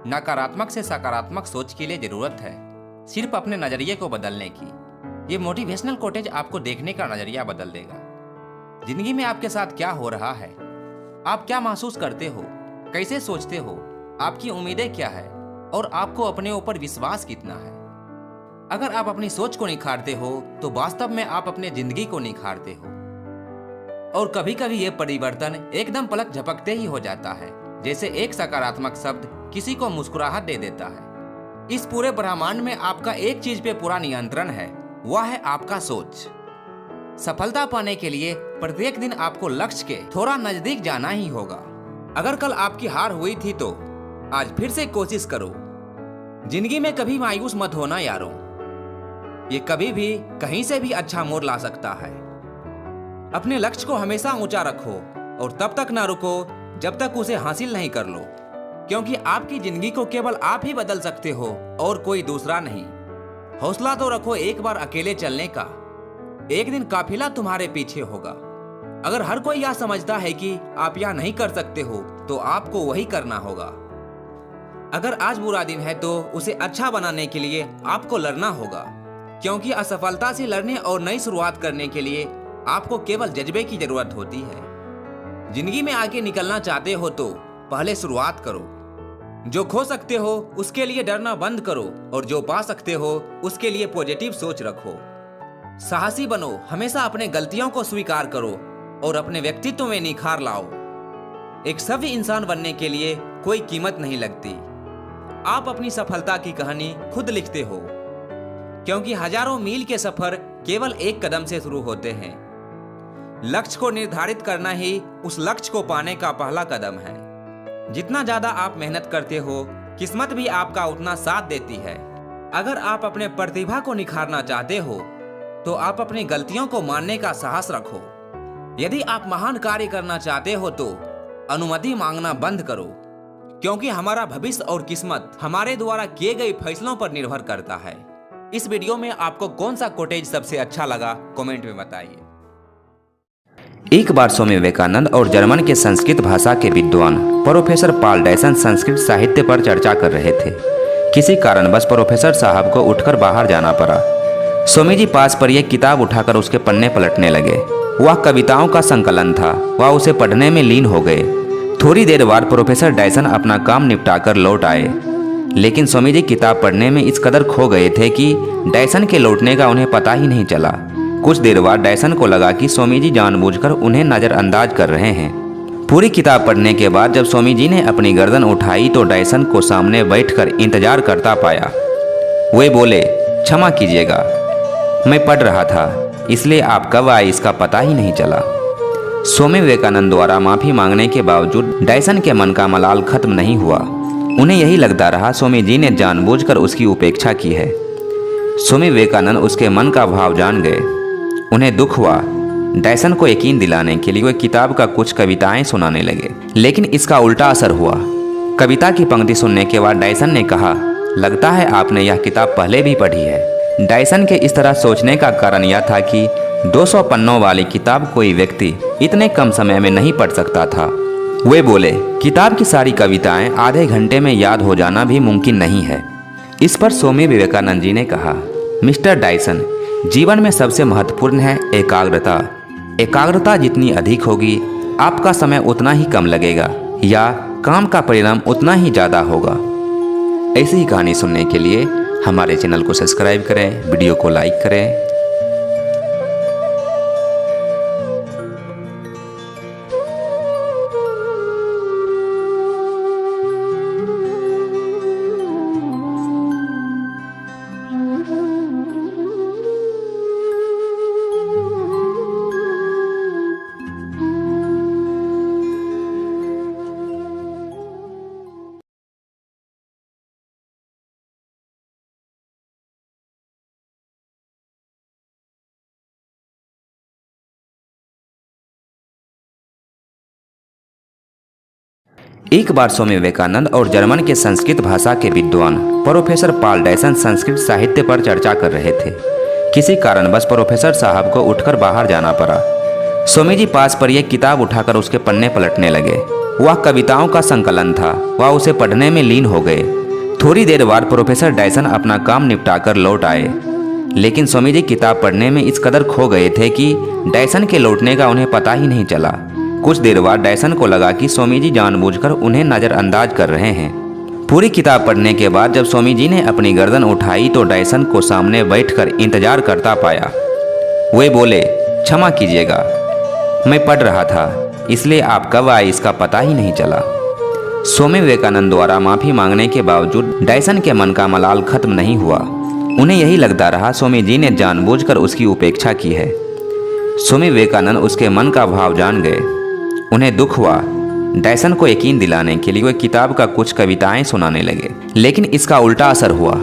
Speaker 1: नकारात्मक से सकारात्मक सोच के लिए जरूरत है सिर्फ अपने नजरिए को बदलने की। ये मोटिवेशनल कोटेज आपको देखने का नजरिया बदल देगा। जिंदगी में आपके साथ क्या हो रहा है, आप क्या महसूस करते हो, कैसे सोचते हो, आपकी उम्मीदें क्या है और आपको अपने ऊपर विश्वास कितना है। अगर आप अपनी सोच को निखारते हो तो वास्तव में आप अपने जिंदगी को निखारते हो। और कभी कभी ये परिवर्तन एकदम पलक झपकते ही हो जाता है, जैसे एक सकारात्मक शब्द किसी को मुस्कुराहट दे देता है। इस पूरे ब्रह्मांड में आपका एक चीज पे पूरा नियंत्रण है, वह है आपका सोच। सफलता पाने के लिए प्रत्येक दिन आपको लक्ष्य के थोड़ा नजदीक जाना ही होगा। अगर कल आपकी हार हुई थी तो आज फिर से कोशिश करो। जिंदगी में कभी मायूस मत होना यारों, ये कभी भी कहीं से भी अच्छा मोड़ ला सकता है। अपने लक्ष्य को हमेशा ऊंचा रखो और तब तक ना रुको जब तक उसे हासिल नहीं कर लो, क्योंकि आपकी जिंदगी को केवल आप ही बदल सकते हो और कोई दूसरा नहीं। हौसला तो रखो एक बार अकेले चलने का, एक दिन काफिला तुम्हारे पीछे होगा। अगर हर कोई यह समझता है कि आप यह नहीं कर सकते हो तो आपको वही करना होगा। अगर आज बुरा दिन है तो उसे अच्छा बनाने के लिए आपको लड़ना होगा, क्योंकि असफलता से लड़ने और नई शुरुआत करने के लिए आपको केवल जज्बे की जरूरत होती है। जिंदगी में आगे निकलना चाहते हो तो पहले शुरुआत करो। जो खो सकते हो उसके लिए डरना बंद करो और जो पा सकते हो उसके लिए पॉजिटिव सोच रखो। साहसी बनो, हमेशा अपने गलतियों को स्वीकार करो और अपने व्यक्तित्व में निखार लाओ। एक सभ्य इंसान बनने के लिए कोई कीमत नहीं लगती। आप अपनी सफलता की कहानी खुद लिखते हो, क्योंकि हजारों मील के सफर केवल एक कदम से शुरू होते हैं। लक्ष्य को निर्धारित करना ही उस लक्ष्य को पाने का पहला कदम है। जितना ज्यादा आप मेहनत करते हो, किस्मत भी आपका उतना साथ देती है। अगर आप अपने प्रतिभा को निखारना चाहते हो तो आप अपनी गलतियों को मानने का साहस रखो। यदि आप महान कार्य करना चाहते हो तो अनुमति मांगना बंद करो, क्योंकि हमारा भविष्य और किस्मत हमारे द्वारा किए गए फैसलों पर निर्भर करता है। इस वीडियो में आपको कौन सा कोटेज सबसे अच्छा लगा, कमेंट में बताइए।
Speaker 2: एक बार स्वामी विवेकानंद और जर्मन के संस्कृत भाषा के विद्वान प्रोफेसर पॉल डायसन संस्कृत साहित्य पर चर्चा कर रहे थे। किसी कारणवश प्रोफेसर साहब को उठकर बाहर जाना पड़ा। स्वामी जी पास पर एक किताब उठाकर उसके पन्ने पलटने लगे। वह कविताओं का संकलन था। वह उसे पढ़ने में लीन हो गए। थोड़ी देर बाद प्रोफेसर डायसन अपना काम निपटाकर लौट आए, लेकिन स्वामी जी किताब पढ़ने में इस कदर खो गए थे कि डायसन के लौटने का उन्हें पता ही नहीं चला। कुछ देर बाद डायसन को लगा कि स्वामी जी जानबूझकर उन्हें नज़रअंदाज कर रहे हैं। पूरी किताब पढ़ने के बाद जब स्वामी जी ने अपनी गर्दन उठाई तो डायसन को सामने बैठकर इंतजार करता पाया। वे बोले, क्षमा कीजिएगा, मैं पढ़ रहा था, इसलिए आप कब आए इसका पता ही नहीं चला। स्वामी विवेकानंद द्वारा माफ़ी मांगने के बावजूद डायसन के मन का मलाल खत्म नहीं हुआ। उन्हें यही लगता रहा स्वामी जी ने जानबूझकर उसकी उपेक्षा की है। स्वामी विवेकानंद उसके मन का भाव जान गए। उन्हें दुख हुआ। डायसन को यकीन दिलाने के लिए वे किताब का कुछ कविताएं सुनाने लगे, लेकिन इसका उल्टा असर हुआ। कविता की पंक्ति सुनने के बाद डायसन ने कहा, लगता है आपने यह किताब पहले भी पढ़ी है। डायसन के इस तरह सोचने का कारण यह था कि 200 पन्नों वाली किताब कोई व्यक्ति इतने कम समय में नहीं पढ़ सकता था। वे बोले, किताब की सारी कविताएं आधे घंटे में याद हो जाना भी मुमकिन नहीं है। इस पर स्वामी विवेकानंद जी ने कहा, मिस्टर डायसन, जीवन में सबसे महत्वपूर्ण है एकाग्रता। एकाग्रता जितनी अधिक होगी आपका समय उतना ही कम लगेगा या काम का परिणाम उतना ही ज़्यादा होगा। ऐसी ही कहानी सुनने के लिए हमारे चैनल को सब्सक्राइब करें, वीडियो को लाइक करें। एक बार स्वामी विवेकानंद और जर्मन के संस्कृत भाषा के विद्वान प्रोफेसर पॉल डायसन संस्कृत साहित्य पर चर्चा कर रहे थे। किसी कारणवश प्रोफेसर साहब को उठकर बाहर जाना पड़ा। स्वामी जी पास पर एक किताब उठाकर उसके पन्ने पलटने लगे। वह कविताओं का संकलन था। वह उसे पढ़ने में लीन हो गए। थोड़ी देर बाद प्रोफेसर डायसन अपना काम निपटाकर लौट आए, लेकिन स्वामी जी किताब पढ़ने में इस कदर खो गए थे कि डायसन के लौटने का उन्हें पता ही नहीं चला। कुछ देर बाद डायसन को लगा कि स्वामी जी जानबूझकर उन्हें नज़रअंदाज कर रहे हैं। पूरी किताब पढ़ने के बाद जब स्वामी जी ने अपनी गर्दन उठाई तो डायसन को सामने बैठकर इंतजार करता पाया। वे बोले, क्षमा कीजिएगा, मैं पढ़ रहा था, इसलिए आप कब आए इसका पता ही नहीं चला। स्वामी विवेकानंद द्वारा माफ़ी मांगने के बावजूद डायसन के मन का मलाल खत्म नहीं हुआ। उन्हें यही लगता रहा स्वामी जी ने जानबूझकर उसकी उपेक्षा की है। स्वामी विवेकानंद उसके मन का भाव जान गए। उन्हें दुख हुआ। डायसन को यकीन दिलाने के लिए वे किताब का कुछ कविताएं सुनाने लगे, लेकिन इसका उल्टा असर हुआ।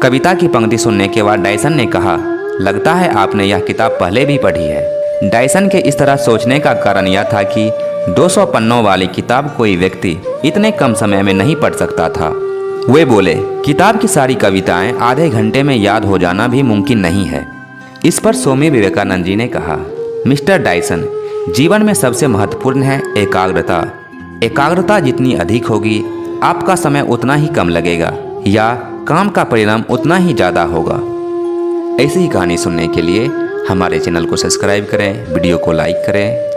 Speaker 2: कविता की पंक्ति सुनने के बाद डायसन ने कहा, लगता है आपने यह किताब पहले भी पढ़ी है। डायसन के इस तरह सोचने का कारण यह था कि 200 पन्नों वाली किताब कोई व्यक्ति इतने कम समय में नहीं पढ़ सकता था। वे बोले, किताब की सारी कविताएं आधे घंटे में याद हो जाना भी मुमकिन नहीं है। इस पर स्वामी विवेकानंद जी ने कहा, मिस्टर डायसन, जीवन में सबसे महत्वपूर्ण है एकाग्रता। एकाग्रता जितनी अधिक होगी आपका समय उतना ही कम लगेगा या काम का परिणाम उतना ही ज़्यादा होगा। ऐसी ही कहानी सुनने के लिए हमारे चैनल को सब्सक्राइब करें, वीडियो को लाइक करें।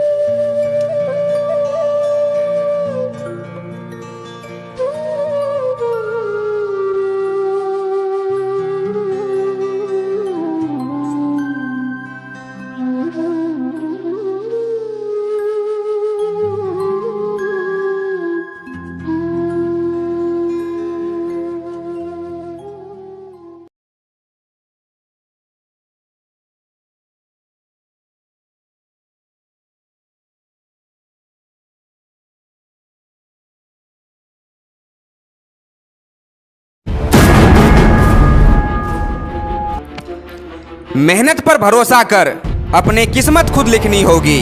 Speaker 1: मेहनत पर भरोसा कर, अपने किस्मत खुद लिखनी होगी।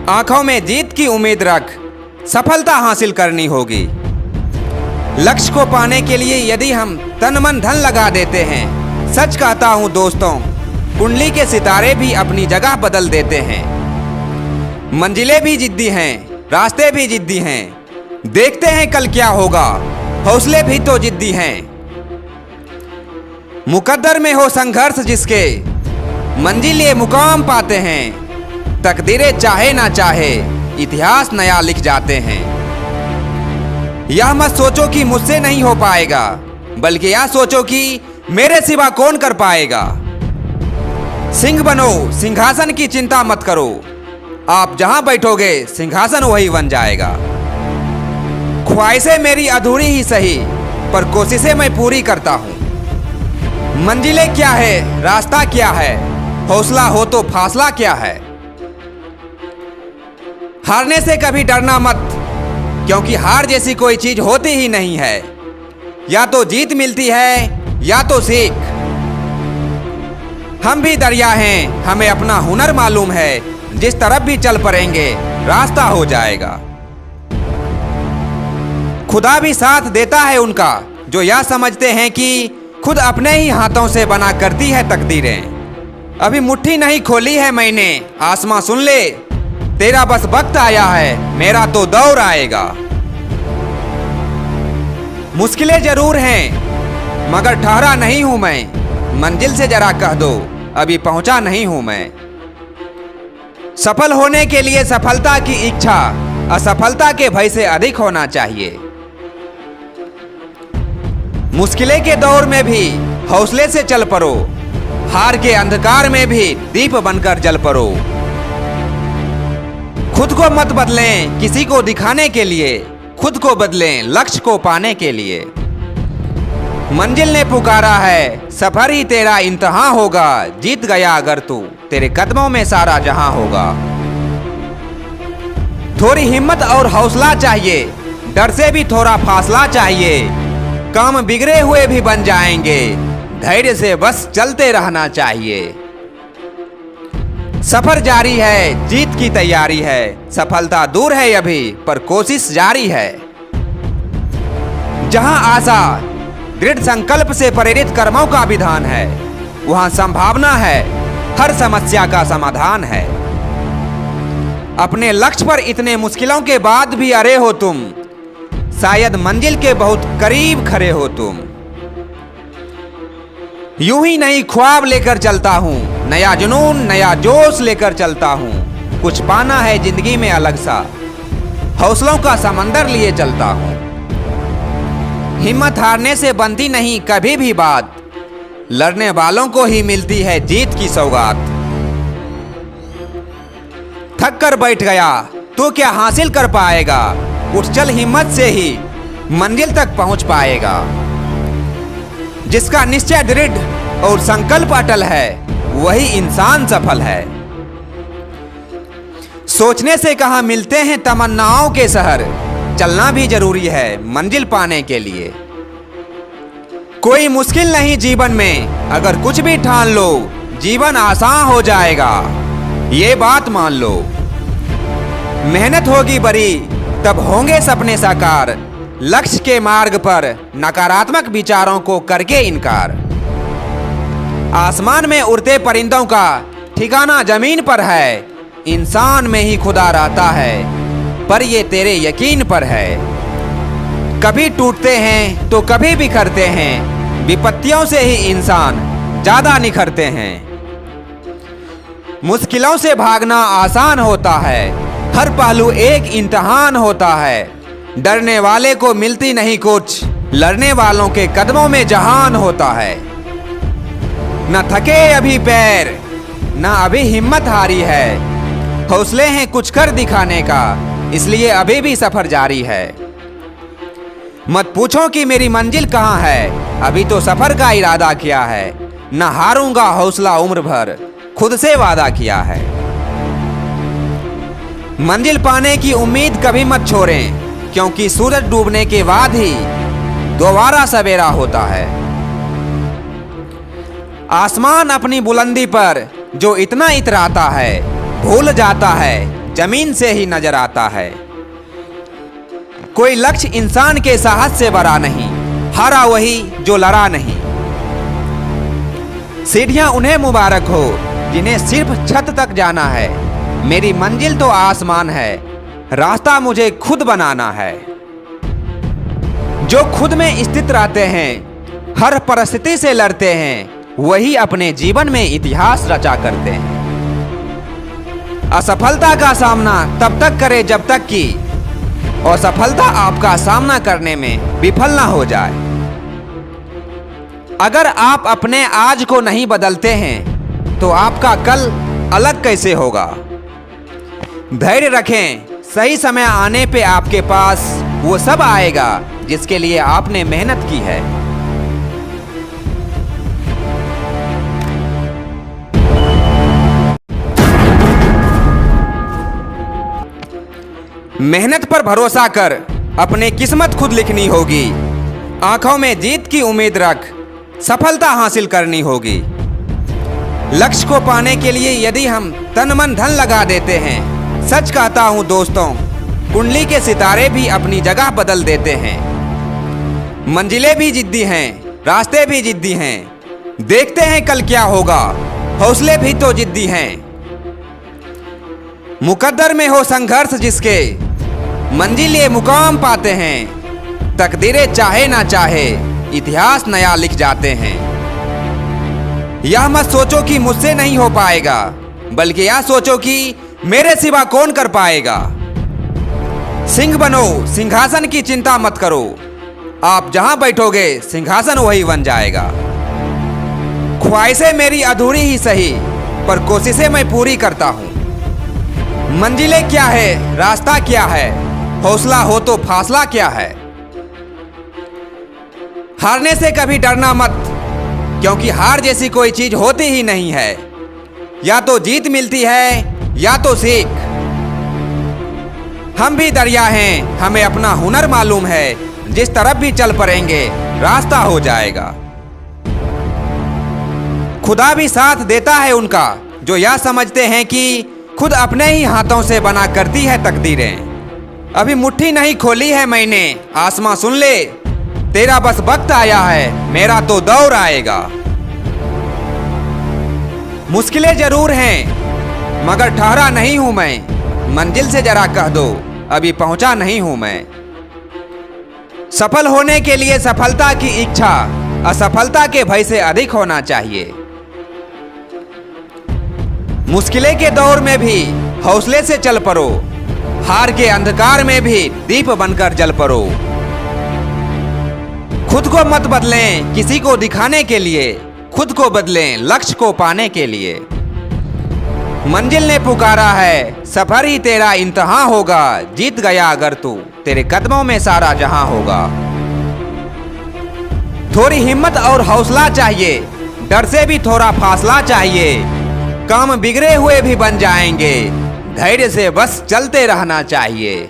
Speaker 1: आंखों में जीत की उम्मीद रख, सफलता हासिल करनी होगी। लक्ष्य को पाने के लिए यदि हम तन मन धन लगा देते हैं, सच कहता हूं दोस्तों, कुंडली के सितारे भी अपनी जगह बदल देते हैं। मंजिलें भी जिद्दी हैं, रास्ते भी जिद्दी हैं, देखते हैं कल क्या होगा, हौसले भी तो जिद्दी हैं। मुकद्दर में हो संघर्ष जिसके, मंजिल ये मुकाम पाते हैं। तकदीरें चाहे ना चाहे, इतिहास नया लिख जाते हैं। यह मत सोचो कि मुझसे नहीं हो पाएगा, बल्कि यह सोचो कि मेरे सिवा कौन कर पाएगा। सिंह बनो, सिंहासन की चिंता मत करो, आप जहां बैठोगे सिंहासन वही बन जाएगा। ख्वाहिशें मेरी अधूरी ही सही, पर कोशिशें मैं पूरी करता हूं। मंजिलें क्या है, रास्ता क्या है, हौसला हो तो फासला क्या है। हारने से कभी डरना मत, क्योंकि हार जैसी कोई चीज होती ही नहीं है। या तो जीत मिलती है या तो सीख। हम भी दरिया हैं, हमें अपना हुनर मालूम है, जिस तरफ भी चल पड़ेंगे रास्ता हो जाएगा। खुदा भी साथ देता है उनका जो यह समझते हैं कि खुद अपने ही हाथों से बना करती है तकदीरें। अभी मुट्ठी नहीं खोली है मैंने, आसमां सुन ले, तेरा बस वक्त आया है, मेरा तो दौर आएगा। मुश्किलें जरूर हैं, मगर ठहरा नहीं हूं मैं, मंजिल से जरा कह दो अभी पहुंचा नहीं हूं मैं। सफल होने के लिए सफलता की इच्छा असफलता के भय से अधिक होना चाहिए। मुश्किलें के दौर में भी हौसले से चल पड़ो, हार के अंधकार में भी दीप बनकर जल पड़ो। खुद को मत बदलें किसी को दिखाने के लिए, खुद को बदलें लक्ष्य को पाने के लिए। मंजिल ने पुकारा है, सफर ही तेरा इंतहा होगा, जीत गया अगर तू, तेरे कदमों में सारा जहां होगा। थोड़ी हिम्मत और हौसला चाहिए, डर से भी थोड़ा फासला चाहिए। काम बिगड़े हुए भी बन जाएंगे, धैर्य से बस चलते रहना चाहिए। सफर जारी है, जीत की तैयारी है, सफलता दूर है अभी पर कोशिश जारी है। जहां आशा दृढ़ संकल्प से प्रेरित कर्मों का विधान है, वहां संभावना है, हर समस्या का समाधान है। अपने लक्ष्य पर इतने मुश्किलों के बाद भी अड़े हो तुम, शायद मंजिल के बहुत करीब खड़े हो तुम। यूं ही नहीं ख्वाब लेकर चलता हूँ, नया जुनून नया जोश लेकर चलता हूँ। कुछ पाना है जिंदगी में अलग सा, हौसलों का समंदर लिए चलता हूँ। हिम्मत हारने से बनती नहीं कभी भी बात, लड़ने वालों को ही मिलती है जीत की सौगात। थक कर बैठ गया तो क्या हासिल कर पाएगा, उठ चल हिम्मत से ही मंजिल तक पहुंच पाएगा। जिसका निश्चय दृढ़ और संकल्प अटल है, वही इंसान सफल है। सोचने से कहाँ मिलते हैं तमन्नाओं के शहर, चलना भी जरूरी है मंजिल पाने के लिए। कोई मुश्किल नहीं जीवन में, अगर कुछ भी ठान लो जीवन आसान हो जाएगा, ये बात मान लो। मेहनत होगी बड़ी तब होंगे सपने साकार, लक्ष्य के मार्ग पर नकारात्मक विचारों को करके इनकार। आसमान में उड़ते परिंदों का ठिकाना जमीन पर है, इंसान में ही खुदा रहता है, पर ये तेरे यकीन पर है। कभी टूटते हैं तो कभी बिखरते हैं, विपत्तियों से ही इंसान ज्यादा निखरते हैं। मुश्किलों से भागना आसान होता है, हर पहलू एक इम्तिहान होता है। डरने वाले को मिलती नहीं कुछ, लड़ने वालों के कदमों में जहान होता है। न थके अभी पैर, न अभी हिम्मत हारी है, हौसले हैं कुछ कर दिखाने का, इसलिए अभी भी सफर जारी है। मत पूछो कि मेरी मंजिल कहाँ है, अभी तो सफर का इरादा किया है। न हारूंगा हौसला उम्र भर, खुद से वादा किया है। मंजिल पाने की उम्मीद कभी मत छोड़ें, क्योंकि सूरज डूबने के बाद ही दोबारा सवेरा होता है। आसमान अपनी बुलंदी पर जो इतना इतराता है, भूल जाता है जमीन से ही नजर आता है। कोई लक्ष्य इंसान के साहस से बड़ा नहीं, हारा वही जो लड़ा नहीं। सीढ़ियां उन्हें मुबारक हो जिन्हें सिर्फ छत तक जाना है, मेरी मंजिल तो आसमान है, रास्ता मुझे खुद बनाना है। जो खुद में स्थित रहते हैं, हर परिस्थिति से लड़ते हैं, वही अपने जीवन में इतिहास रचा करते हैं। असफलता का सामना तब तक करे जब तक कि असफलता आपका सामना करने में विफल ना हो जाए। अगर आप अपने आज को नहीं बदलते हैं तो आपका कल अलग कैसे होगा। धैर्य रखें, सही समय आने पे आपके पास वो सब आएगा जिसके लिए आपने मेहनत की है। मेहनत पर भरोसा कर, अपने किस्मत खुद लिखनी होगी। आंखों में जीत की उम्मीद रख, सफलता हासिल करनी होगी। लक्ष्य को पाने के लिए यदि हम तन मन धन लगा देते हैं, सच कहता हूं दोस्तों, कुंडली के सितारे भी अपनी जगह बदल देते हैं। मंजिलें भी जिद्दी हैं, रास्ते भी जिद्दी हैं, देखते हैं कल क्या होगा, हौसले भी तो जिद्दी हैं। मुकद्दर में हो संघर्ष जिसके, मंजिल ये मुकाम पाते हैं। तकदीरें चाहे ना चाहे, इतिहास नया लिख जाते हैं। यह मत सोचो कि मुझसे नहीं हो पाएगा, बल्कि यह सोचो कि मेरे सिवा कौन कर पाएगा। सिंह बनो, सिंहासन की चिंता मत करो, आप जहां बैठोगे सिंहासन वही बन जाएगा। ख्वाहिशें मेरी अधूरी ही सही, पर कोशिशें मैं पूरी करता हूं। मंजिलें क्या है, रास्ता क्या है, हौसला हो तो फासला क्या है। हारने से कभी डरना मत, क्योंकि हार जैसी कोई चीज होती ही नहीं है। या तो जीत मिलती है या तो सीख। हम भी दरिया हैं, हमें अपना हुनर मालूम है, जिस तरफ भी चल पड़ेंगे रास्ता हो जाएगा। खुदा भी साथ देता है उनका जो यह समझते हैं कि खुद अपने ही हाथों से बना करती है तकदीरें। अभी मुट्ठी नहीं खोली है मैंने, आसमां सुन ले, तेरा बस वक्त आया है, मेरा तो दौर आएगा। मुश्किलें जरूर हैं, मगर ठहरा नहीं हूं मैं, मंजिल से जरा कह दो अभी पहुंचा नहीं हूं मैं। सफल होने के लिए सफलता की इच्छा असफलता के भय से अधिक होना चाहिए। मुश्किलें के दौर में भी हौसले से चल पड़ो, हार के अंधकार में भी दीप बनकर जल पड़ो। खुद को मत बदलें किसी को दिखाने के लिए, खुद को बदलें लक्ष्य को पाने के लिए। मंजिल ने पुकारा है, सफर ही तेरा इंतहा होगा। जीत गया अगर तू, तेरे कदमों में सारा जहां होगा। थोड़ी हिम्मत और हौसला चाहिए, डर से भी थोड़ा फासला चाहिए। काम बिगड़े हुए भी बन जाएंगे, धैर्य से बस चलते रहना चाहिए।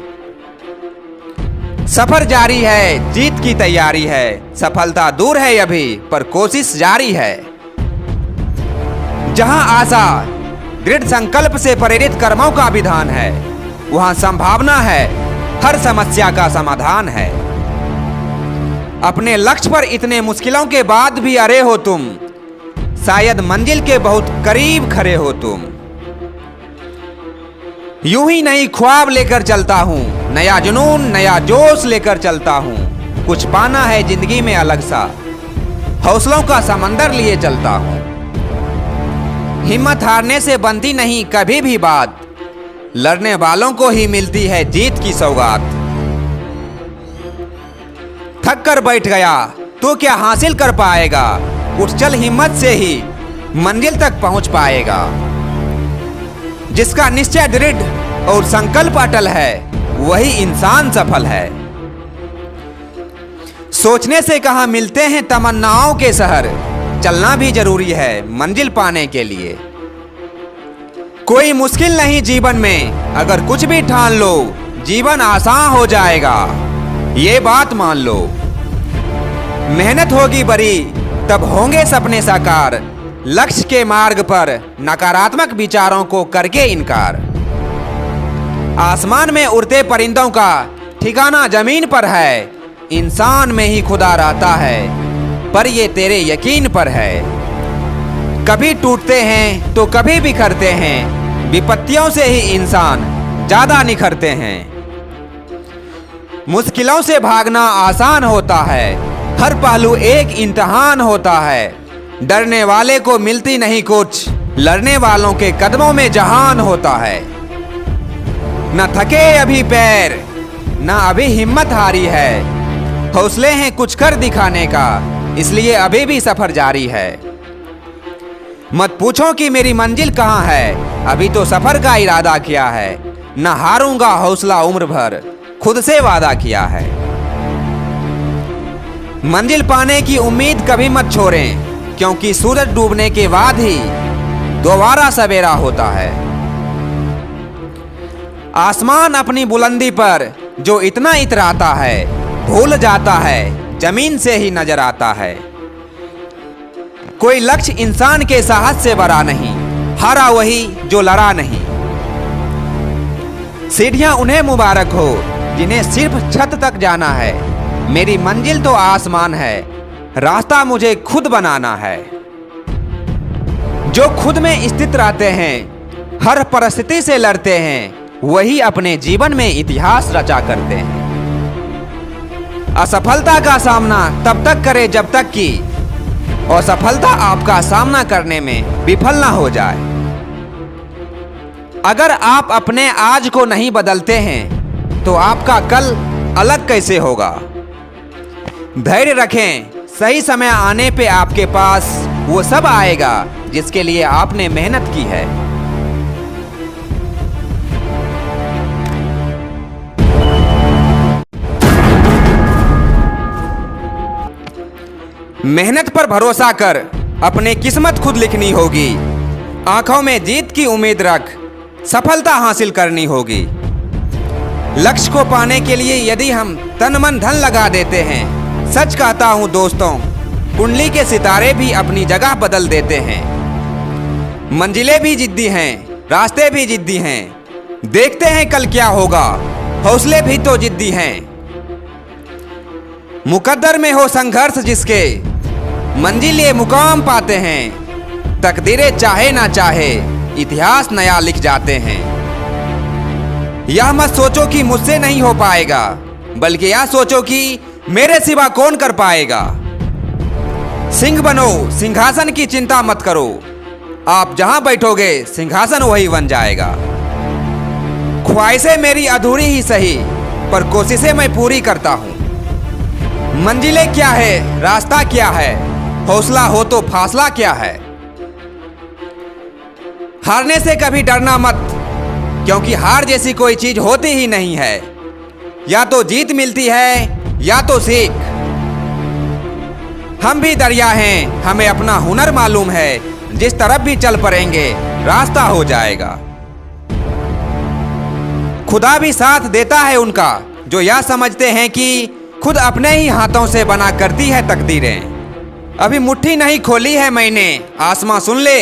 Speaker 1: सफर जारी है, जीत की तैयारी है। सफलता दूर है अभी, पर कोशिश जारी है। जहां आशा दृढ़ संकल्प से प्रेरित कर्मों का विधान है, वहां संभावना है, हर समस्या का समाधान है। अपने लक्ष्य पर इतने मुश्किलों के बाद भी अड़े हो तुम, शायद मंजिल के बहुत करीब खड़े हो तुम। यूं ही नहीं ख्वाब लेकर चलता हूं, नया जुनून नया जोश लेकर चलता हूं। कुछ पाना है जिंदगी में अलग सा, हौसलों का समंदर लिए चलता हूं। हिम्मत हारने से बनती नहीं कभी भी बात, लड़ने वालों को ही मिलती है जीत की सौगात। थक कर बैठ गया तो क्या हासिल कर पाएगा, उठ चल हिम्मत से ही मंजिल तक पहुंच पाएगा। जिसका निश्चय दृढ़ और संकल्प अटल है, वही इंसान सफल है। सोचने से कहां मिलते हैं तमन्नाओं के शहर, चलना भी जरूरी है मंजिल पाने के लिए। कोई मुश्किल नहीं जीवन में, अगर कुछ भी ठान लो जीवन आसान हो जाएगा, ये बात मान लो। मेहनत होगी बड़ी तब होंगे सपने साकार, लक्ष्य के मार्ग पर नकारात्मक विचारों को करके इनकार। आसमान में उड़ते परिंदों का ठिकाना जमीन पर है, इंसान में ही खुदा रहता है, पर ये तेरे यकीन पर है। कभी टूटते हैं तो कभी बिखरते हैं, विपत्तियों से ही इंसान ज्यादा निखरते हैं। मुश्किलों से भागना आसान होता है, हर पहलू एक इम्तिहान होता है। डरने वाले को मिलती नहीं कुछ, लड़ने वालों के कदमों में जहान होता है। न थके अभी पैर, न अभी हिम्मत हारी है, हौसले हैं कुछ कर दिखाने का, इसलिए अभी भी सफर जारी है। मत पूछो कि मेरी मंजिल कहाँ है, अभी तो सफर का इरादा किया है। न हारूंगा हौसला उम्र भर, खुद से वादा किया है। मंजिल पाने की उम्मीद कभी मत छोड़ें, क्योंकि सूरज डूबने के बाद ही दोबारा सवेरा होता है। आसमान अपनी बुलंदी पर जो इतना इतराता है, भूल जाता है जमीन से ही नजर आता है। कोई लक्ष्य इंसान के साहस से बड़ा नहीं, हारा वही जो लड़ा नहीं। सीढ़ियां उन्हें मुबारक हो जिन्हें सिर्फ छत तक जाना है। मेरी मंजिल तो आसमान है, रास्ता मुझे खुद बनाना है। जो खुद में स्थित रहते हैं, हर परिस्थिति से लड़ते हैं, वही अपने जीवन में इतिहास रचा करते हैं। असफलता का सामना तब तक करें जब तक कि असफलता आपका सामना करने में विफल ना हो जाए। अगर आप अपने आज को नहीं बदलते हैं तो आपका कल अलग कैसे होगा। धैर्य रखें, सही समय आने पे आपके पास वो सब आएगा जिसके लिए आपने मेहनत की है। मेहनत पर भरोसा कर, अपने किस्मत खुद लिखनी होगी। आंखों में जीत की उम्मीद रख, सफलता हासिल करनी होगी। लक्ष्य को पाने के लिए यदि हम तन मन धन लगा देते हैं, सच कहता हूं दोस्तों, कुंडली के सितारे भी अपनी जगह बदल देते हैं। मंजिलें भी जिद्दी हैं, रास्ते भी जिद्दी हैं, देखते हैं कल क्या होगा, हौसले भी तो जिद्दी हैं। मुकद्दर में हो संघर्ष जिसके, मंजिल ये मुकाम पाते हैं। तकदीरें चाहे ना चाहे, इतिहास नया लिख जाते हैं। यह मत सोचो कि मुझसे नहीं हो पाएगा, बल्कि यह सोचो कि मेरे सिवा कौन कर पाएगा। सिंह बनो, सिंहासन की चिंता मत करो। आप जहां बैठोगे सिंहासन वही बन जाएगा। ख्वाहिशें मेरी अधूरी ही सही, पर कोशिशें मैं पूरी करता हूं। मंजिलें क्या है, रास्ता क्या है, हौसला हो तो फासला क्या है। हारने से कभी डरना मत, क्योंकि हार जैसी कोई चीज होती ही नहीं है। या तो जीत मिलती है या तो सीख। हम भी दरिया हैं, हमें अपना हुनर मालूम है। जिस तरफ भी चल पड़ेंगे रास्ता हो जाएगा। खुदा भी साथ देता है उनका जो यह समझते हैं कि खुद अपने ही हाथों से बना करती है तकदीरें। अभी मुट्ठी नहीं खोली है मैंने, आसमां सुन ले,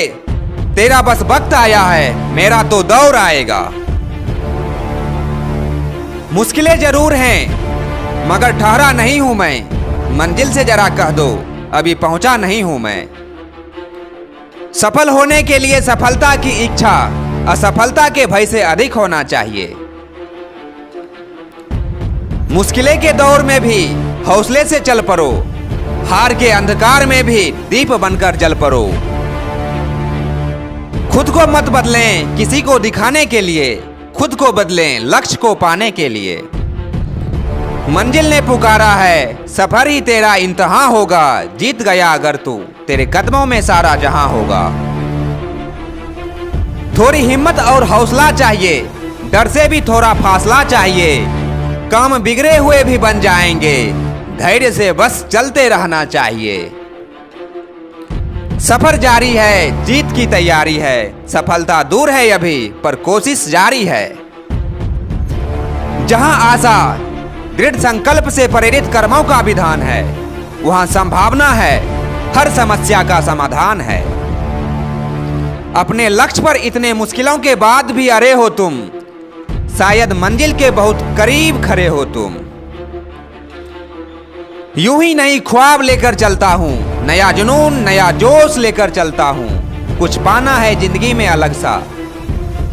Speaker 1: तेरा बस वक्त आया है, मेरा तो दौर आएगा। मुश्किलें जरूर हैं, मगर ठहरा नहीं हूं मैं। मंजिल से जरा कह दो, अभी पहुंचा नहीं हूं मैं। सफल होने के लिए सफलता की इच्छा असफलता के भय से अधिक होना चाहिए। मुश्किलें के दौर में भी हौसले से चल पड़ो, हार के अंधकार में भी दीप बनकर जल पड़ो। खुद को मत बदलें किसी को दिखाने के लिए, खुद को बदलें लक्ष्य को पाने के लिए। मंजिल ने पुकारा है, सफर ही तेरा इंतहा होगा। जीत गया अगर तू, तेरे कदमों में सारा जहां होगा। थोड़ी हिम्मत और हौसला चाहिए, डर से भी थोड़ा फासला चाहिए। काम बिगड़े हुए भी बन जाएंगे, धैर्य से बस चलते रहना चाहिए। सफर जारी है, जीत की तैयारी है। सफलता दूर है अभी, पर कोशिश जारी है। जहां आशा दृढ़ संकल्प से प्रेरित कर्मों का विधान है, वहां संभावना है, हर समस्या का समाधान है। अपने लक्ष्य पर इतने मुश्किलों के बाद भी अड़े हो तुम, शायद मंजिल के बहुत करीब खड़े हो तुम। यूं ही नई ख्वाब लेकर चलता हूं, नया जुनून नया जोश लेकर चलता हूं। कुछ पाना है जिंदगी में अलग सा,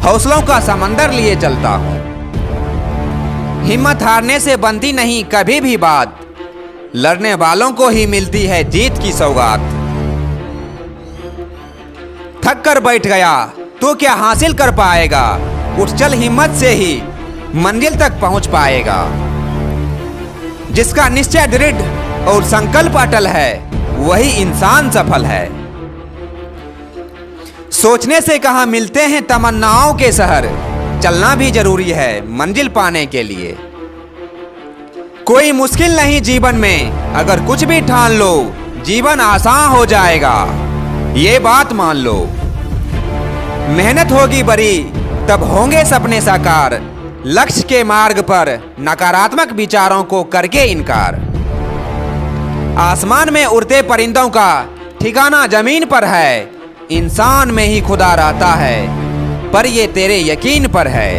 Speaker 1: हौसलों का समंदर लिए चलता हूं। हिम्मत हारने से बनती नहीं कभी भी बात, लड़ने वालों को ही मिलती है जीत की सौगात। थक कर बैठ गया तो क्या हासिल कर पाएगा, उठ चल हिम्मत से ही मंजिल तक पहुंच पाएगा। जिसका निश्चय दृढ़ और संकल्प अटल है, वही इंसान सफल है। सोचने से कहां मिलते हैं तमन्नाओं के शहर, चलना भी जरूरी है मंजिल पाने के लिए। कोई मुश्किल नहीं जीवन में, अगर कुछ भी ठान लो जीवन आसान हो जाएगा, ये बात मान लो। मेहनत होगी बड़ी तब होंगे सपने साकार, लक्ष्य के मार्ग पर नकारात्मक विचारों को करके इनकार। आसमान में उड़ते परिंदों का ठिकाना जमीन पर है, इंसान में ही खुदा रहता है, पर ये तेरे यकीन पर है।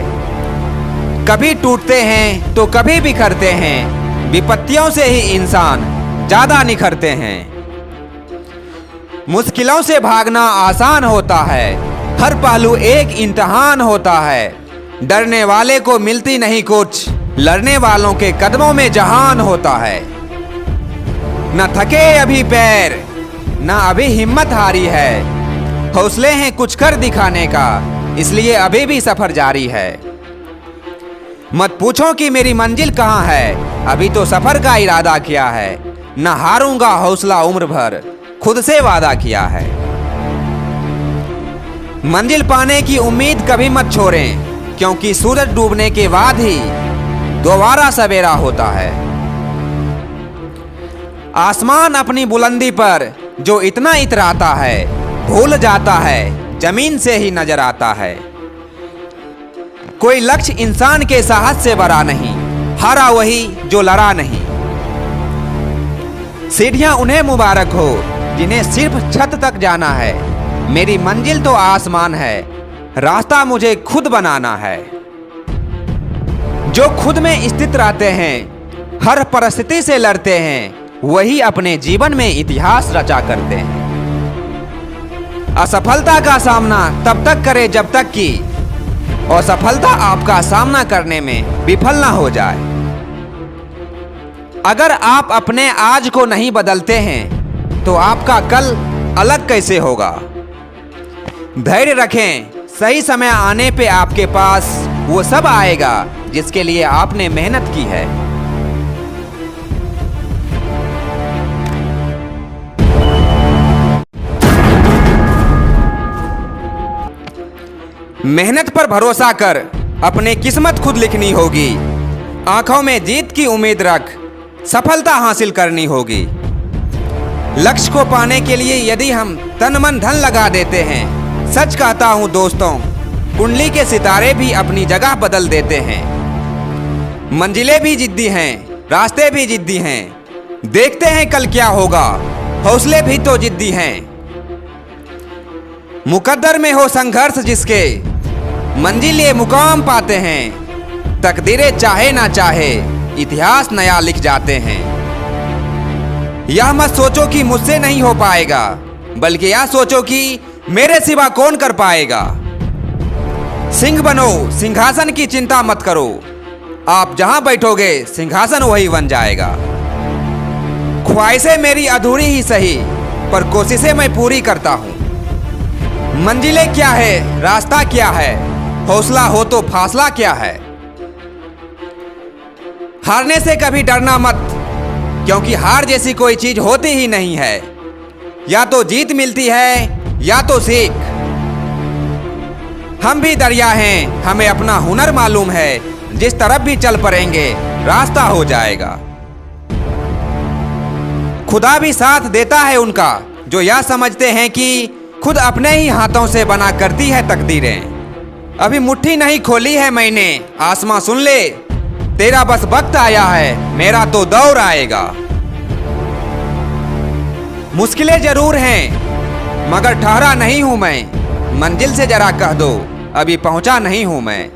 Speaker 1: कभी टूटते हैं तो कभी बिखरते हैं, विपत्तियों से ही इंसान ज्यादा निखरते हैं। मुश्किलों से भागना आसान होता है, हर पहलू एक इम्तिहान होता है। डरने वाले को मिलती नहीं कुछ, लड़ने वालों के कदमों में जहान होता है। न थके अभी पैर, न अभी हिम्मत हारी है, हौसले हैं कुछ कर दिखाने का, इसलिए अभी भी सफर जारी है। मत पूछो कि मेरी मंजिल कहाँ है, अभी तो सफर का इरादा किया है। न हारूंगा हौसला उम्र भर, खुद से वादा किया है। मंजिल पाने की उम्मीद कभी मत छोड़ें, क्योंकि सूरज डूबने के बाद ही दोबारा सवेरा होता है। आसमान अपनी बुलंदी पर जो इतना इतराता है, भूल जाता है जमीन से ही नजर आता है। कोई लक्ष्य इंसान के साहस से बड़ा नहीं, हारा वही जो लड़ा नहीं। सीढ़ियां उन्हें मुबारक हो जिन्हें सिर्फ छत तक जाना है। मेरी मंजिल तो आसमान है, रास्ता मुझे खुद बनाना है। जो खुद में स्थित रहते हैं, हर परिस्थिति से लड़ते हैं, वही अपने जीवन में इतिहास रचा करते हैं। असफलता का सामना तब तक करें जब तक कि असफलता आपका सामना करने में विफल ना हो जाए। अगर आप अपने आज को नहीं बदलते हैं तो आपका कल अलग कैसे होगा। धैर्य रखें, सही समय आने पे आपके पास वो सब आएगा जिसके लिए आपने मेहनत की है। मेहनत पर भरोसा कर, अपने किस्मत खुद लिखनी होगी। आंखों में जीत की उम्मीद रख, सफलता हासिल करनी होगी। लक्ष्य को पाने के लिए यदि हम तन मन धन लगा देते हैं, सच कहता हूं दोस्तों, कुंडली के सितारे भी अपनी जगह बदल देते हैं। मंजिलें भी जिद्दी हैं, रास्ते भी जिद्दी हैं। देखते हैं कल क्या होगा, हौसले भी तो जिद्दी हैं। मुकद्दर में हो संघर्ष जिसके, मंजिल ये मुकाम पाते हैं। तकदीरें चाहे ना चाहे, इतिहास नया लिख जाते हैं। यह मत सोचो कि मुझसे नहीं हो पाएगा, बल्कि यह सोचो कि मेरे सिवा कौन कर पाएगा। सिंह बनो, सिंहासन की चिंता मत करो। आप जहां बैठोगे सिंहासन वही बन जाएगा। ख्वाहिशें मेरी अधूरी ही सही, पर कोशिशें मैं पूरी करता हूं। मंजिलें क्या है, रास्ता क्या है, हौसला हो तो फासला क्या है। हारने से कभी डरना मत, क्योंकि हार जैसी कोई चीज होती ही नहीं है। या तो जीत मिलती है या तो सीख। हम भी दरिया हैं, हमें अपना हुनर मालूम है। जिस तरफ भी चल पड़ेंगे रास्ता हो जाएगा। खुदा भी साथ देता है उनका जो यह समझते हैं कि खुद अपने ही हाथों से बना करती है तकदीरें। अभी मुट्ठी नहीं खोली है मैंने, आसमां सुन ले। तेरा बस वक्त आया है, मेरा तो दौर आएगा। मुश्किलें जरूर हैं, मगर ठहरा नहीं हूं मैं। मंजिल से जरा कह दो, अभी पहुंचा नहीं हूं मैं।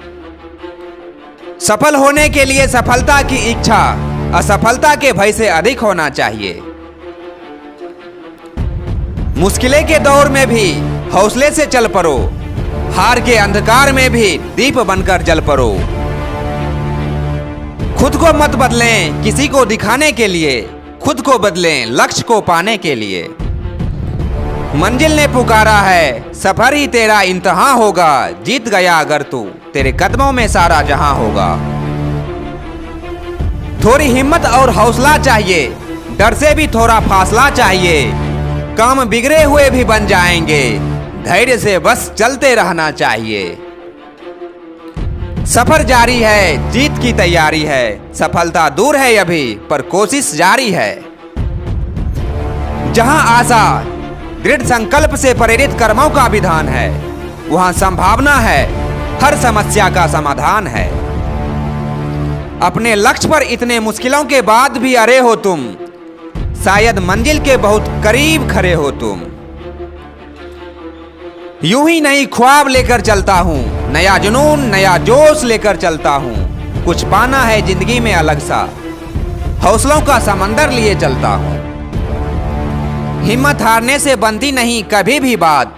Speaker 1: सफल होने के लिए सफलता की इच्छा असफलता के भय से अधिक होना चाहिए। मुश्किलें के दौर में भी हौसले से चल पड़ो। हार के अंधकार में भी दीप बनकर जल पड़ो। खुद को मत बदलें किसी को दिखाने के लिए, खुद को बदलें लक्ष्य को पाने के लिए। मंजिल ने पुकारा है, सफर ही तेरा इंतहा होगा। जीत गया अगर तू, तेरे कदमों में सारा जहां होगा। थोड़ी हिम्मत और हौसला चाहिए, डर से भी थोड़ा फासला चाहिए। काम बिगड़े हुए भी बन जाएंगे, धैर्य से बस चलते रहना चाहिए। सफर जारी है, जीत की तैयारी है। सफलता दूर है अभी, पर कोशिश जारी है। जहां आशा दृढ़ संकल्प से प्रेरित कर्मों का विधान है, वहां संभावना है, हर समस्या का समाधान है। अपने लक्ष्य पर इतने मुश्किलों के बाद भी अड़े हो तुम, शायद मंजिल के बहुत करीब खड़े हो तुम। यूं ही नहीं ख्वाब लेकर चलता हूं, नया जुनून नया जोश लेकर चलता हूं। कुछ पाना है जिंदगी में अलग सा, हौसलों का समंदर लिए चलता हूं। हिम्मत हारने से बनती नहीं कभी भी बात,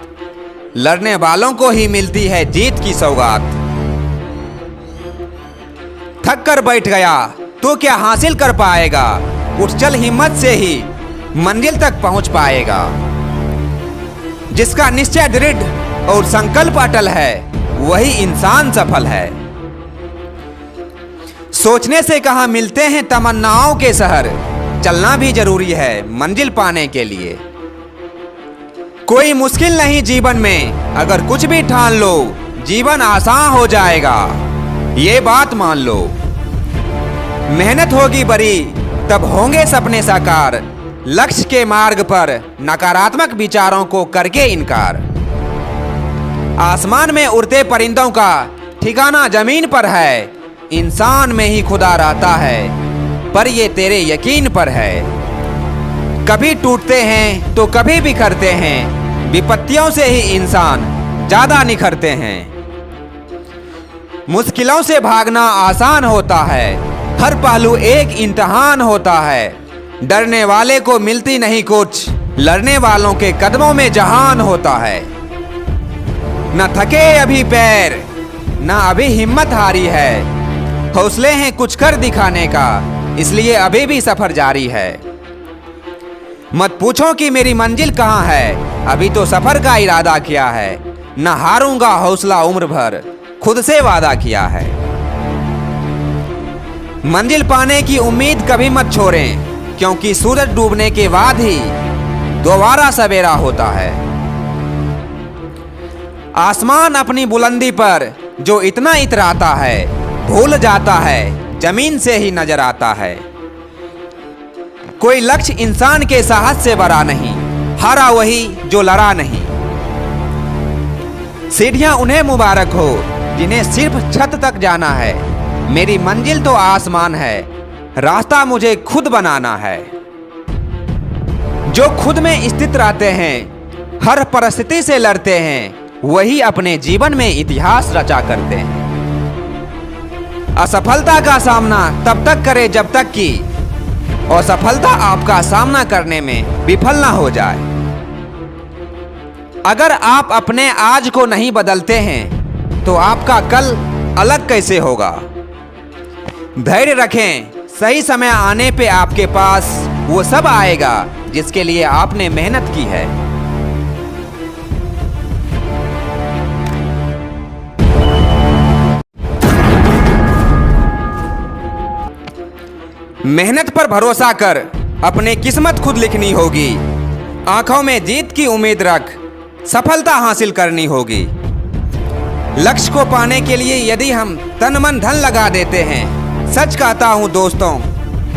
Speaker 1: लड़ने वालों को ही मिलती है जीत की सौगात। थक कर बैठ गया तो क्या हासिल कर पाएगा, उठ चल हिम्मत से ही मंजिल तक पहुंच पाएगा। जिसका निश्चय दृढ़ और संकल्प अटल है, वही इंसान सफल है। सोचने से कहां मिलते हैं तमन्नाओं के शहर, चलना भी जरूरी है मंजिल पाने के लिए। कोई मुश्किल नहीं जीवन में, अगर कुछ भी ठान लो जीवन आसान हो जाएगा, ये बात मान लो। मेहनत होगी बड़ी तब होंगे सपने साकार, लक्ष्य के मार्ग पर नकारात्मक विचारों को करके इनकार। आसमान में उड़ते परिंदों का ठिकाना जमीन पर है, इंसान में ही खुदा रहता है, पर ये तेरे यकीन पर है। कभी टूटते हैं तो कभी बिखरते हैं, विपत्तियों से ही इंसान ज्यादा निखरते हैं। मुश्किलों से भागना आसान होता है, हर पहलू एक इम्तिहान होता है। डरने वाले को मिलती नहीं कुछ, लड़ने वालों के कदमों में जहान होता है। न थके अभी पैर, न अभी हिम्मत हारी है। हौसले हैं कुछ कर दिखाने का, इसलिए अभी भी सफर जारी है। मत पूछो कि मेरी मंजिल कहाँ है, अभी तो सफर का इरादा किया है। न हारूंगा हौसला उम्र भर, खुद से वादा किया है। मंजिल पाने की उम्मीद कभी मत छोड़ें, क्योंकि सूरज डूबने के बाद ही दोबारा सवेरा होता है। आसमान अपनी बुलंदी पर जो इतना इतराता है, भूल जाता है जमीन से ही नजर आता है। कोई लक्ष्य इंसान के साहस से बड़ा नहीं, हारा वही जो लड़ा नहीं। सीढ़ियां उन्हें मुबारक हो जिन्हें सिर्फ छत तक जाना है। मेरी मंजिल तो आसमान है, रास्ता मुझे खुद बनाना है। जो खुद में स्थित रहते हैं, हर परिस्थिति से लड़ते हैं, वही अपने जीवन में इतिहास रचा करते हैं। असफलता का सामना तब तक करें जब तक कि असफलता आपका सामना करने में विफल ना हो जाए। अगर आप अपने आज को नहीं बदलते हैं तो आपका कल अलग कैसे होगा। धैर्य रखें, सही समय आने पे आपके पास वो सब आएगा जिसके लिए आपने मेहनत की है। मेहनत पर भरोसा कर, अपने किस्मत खुद लिखनी होगी। आंखों में जीत की उम्मीद रख, सफलता हासिल करनी होगी। लक्ष्य को पाने के लिए यदि हम तन मन धन लगा देते हैं, सच कहता हूं दोस्तों,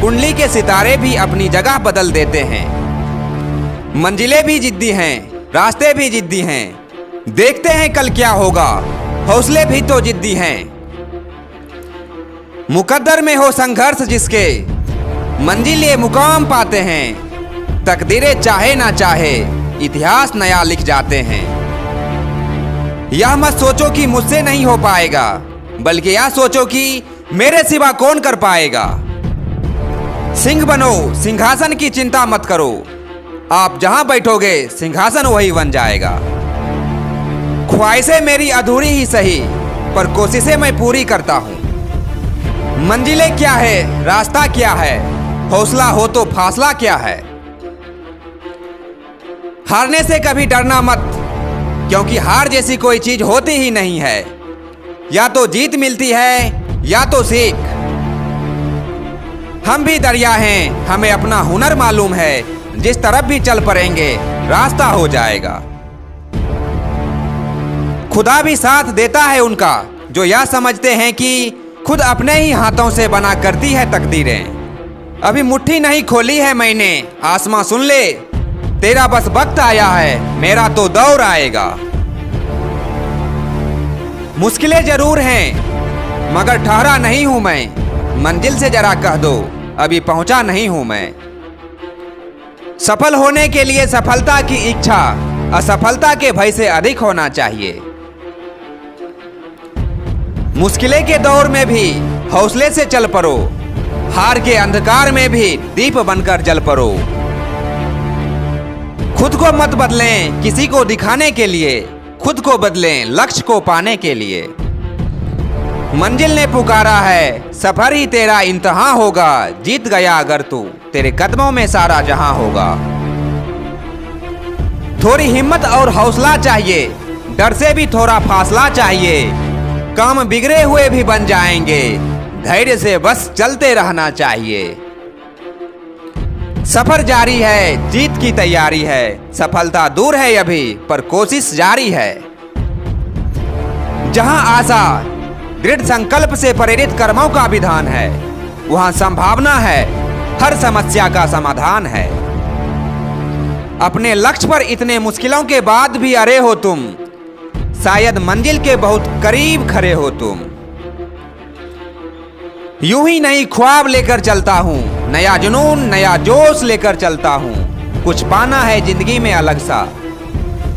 Speaker 1: कुंडली के सितारे भी अपनी जगह बदल देते हैं। मंजिलें भी जिद्दी हैं, रास्ते भी जिद्दी हैं, देखते हैं कल क्या होगा, हौसले भी तो जिद्दी हैं। मुकद्दर में हो संघर्ष जिसके, मंजिल ये मुकाम पाते हैं। तकदीरें चाहे ना चाहे, इतिहास नया लिख जाते हैं। यह मत सोचो कि मुझसे नहीं हो पाएगा, बल्कि यह सोचो कि मेरे सिवा कौन कर पाएगा। सिंह बनो, सिंहासन की चिंता मत करो। आप जहां बैठोगे सिंहासन वही बन जाएगा। ख्वाहिशें मेरी अधूरी ही सही, पर कोशिशें मैं पूरी करता हूं। मंजिलें क्या है, रास्ता क्या है, हौसला हो तो फासला क्या है। हारने से कभी डरना मत, क्योंकि हार जैसी कोई चीज होती ही नहीं है। या तो जीत मिलती है या तो सीख। हम भी दरिया हैं, हमें अपना हुनर मालूम है। जिस तरफ भी चल पड़ेंगे रास्ता हो जाएगा। खुदा भी साथ देता है उनका जो यह समझते हैं कि खुद अपने ही हाथों से बना करती है तकदीरें। अभी मुट्ठी नहीं खोली है मैंने, आसमां सुन ले, तेरा बस वक्त आया है, मेरा तो दौर आएगा। मुश्किलें जरूर हैं, मगर ठहरा नहीं हूं मैं। मंजिल से जरा कह दो, अभी पहुंचा नहीं हूं मैं। सफल होने के लिए सफलता की इच्छा असफलता के भय से अधिक होना चाहिए। मुश्किलें के दौर में भी हौसले से चल पड़ो, हार के अंधकार में भी दीप बनकर जल पड़ो। खुद को मत बदलें किसी को दिखाने के लिए, खुद को बदलें लक्ष्य को पाने के लिए। मंजिल ने पुकारा है, सफर ही तेरा इंतहा होगा। जीत गया अगर तू, तेरे कदमों में सारा जहां होगा। थोड़ी हिम्मत और हौसला चाहिए, डर से भी थोड़ा फासला चाहिए। काम बिगड़े हुए भी बन जाएंगे, धैर्य से बस चलते रहना चाहिए। सफर जारी है, जीत की तैयारी है। सफलता दूर है अभी, पर कोशिश जारी है। जहां आशा दृढ़ संकल्प से प्रेरित कर्मों का विधान है, वहां संभावना है, हर समस्या का समाधान है। अपने लक्ष्य पर इतने मुश्किलों के बाद भी अड़े हो तुम, शायद मंजिल के बहुत करीब खड़े हो तुम। यूं ही नई ख्वाब लेकर चलता हूं, नया जुनून नया जोश लेकर चलता हूं। कुछ पाना है जिंदगी में अलग सा,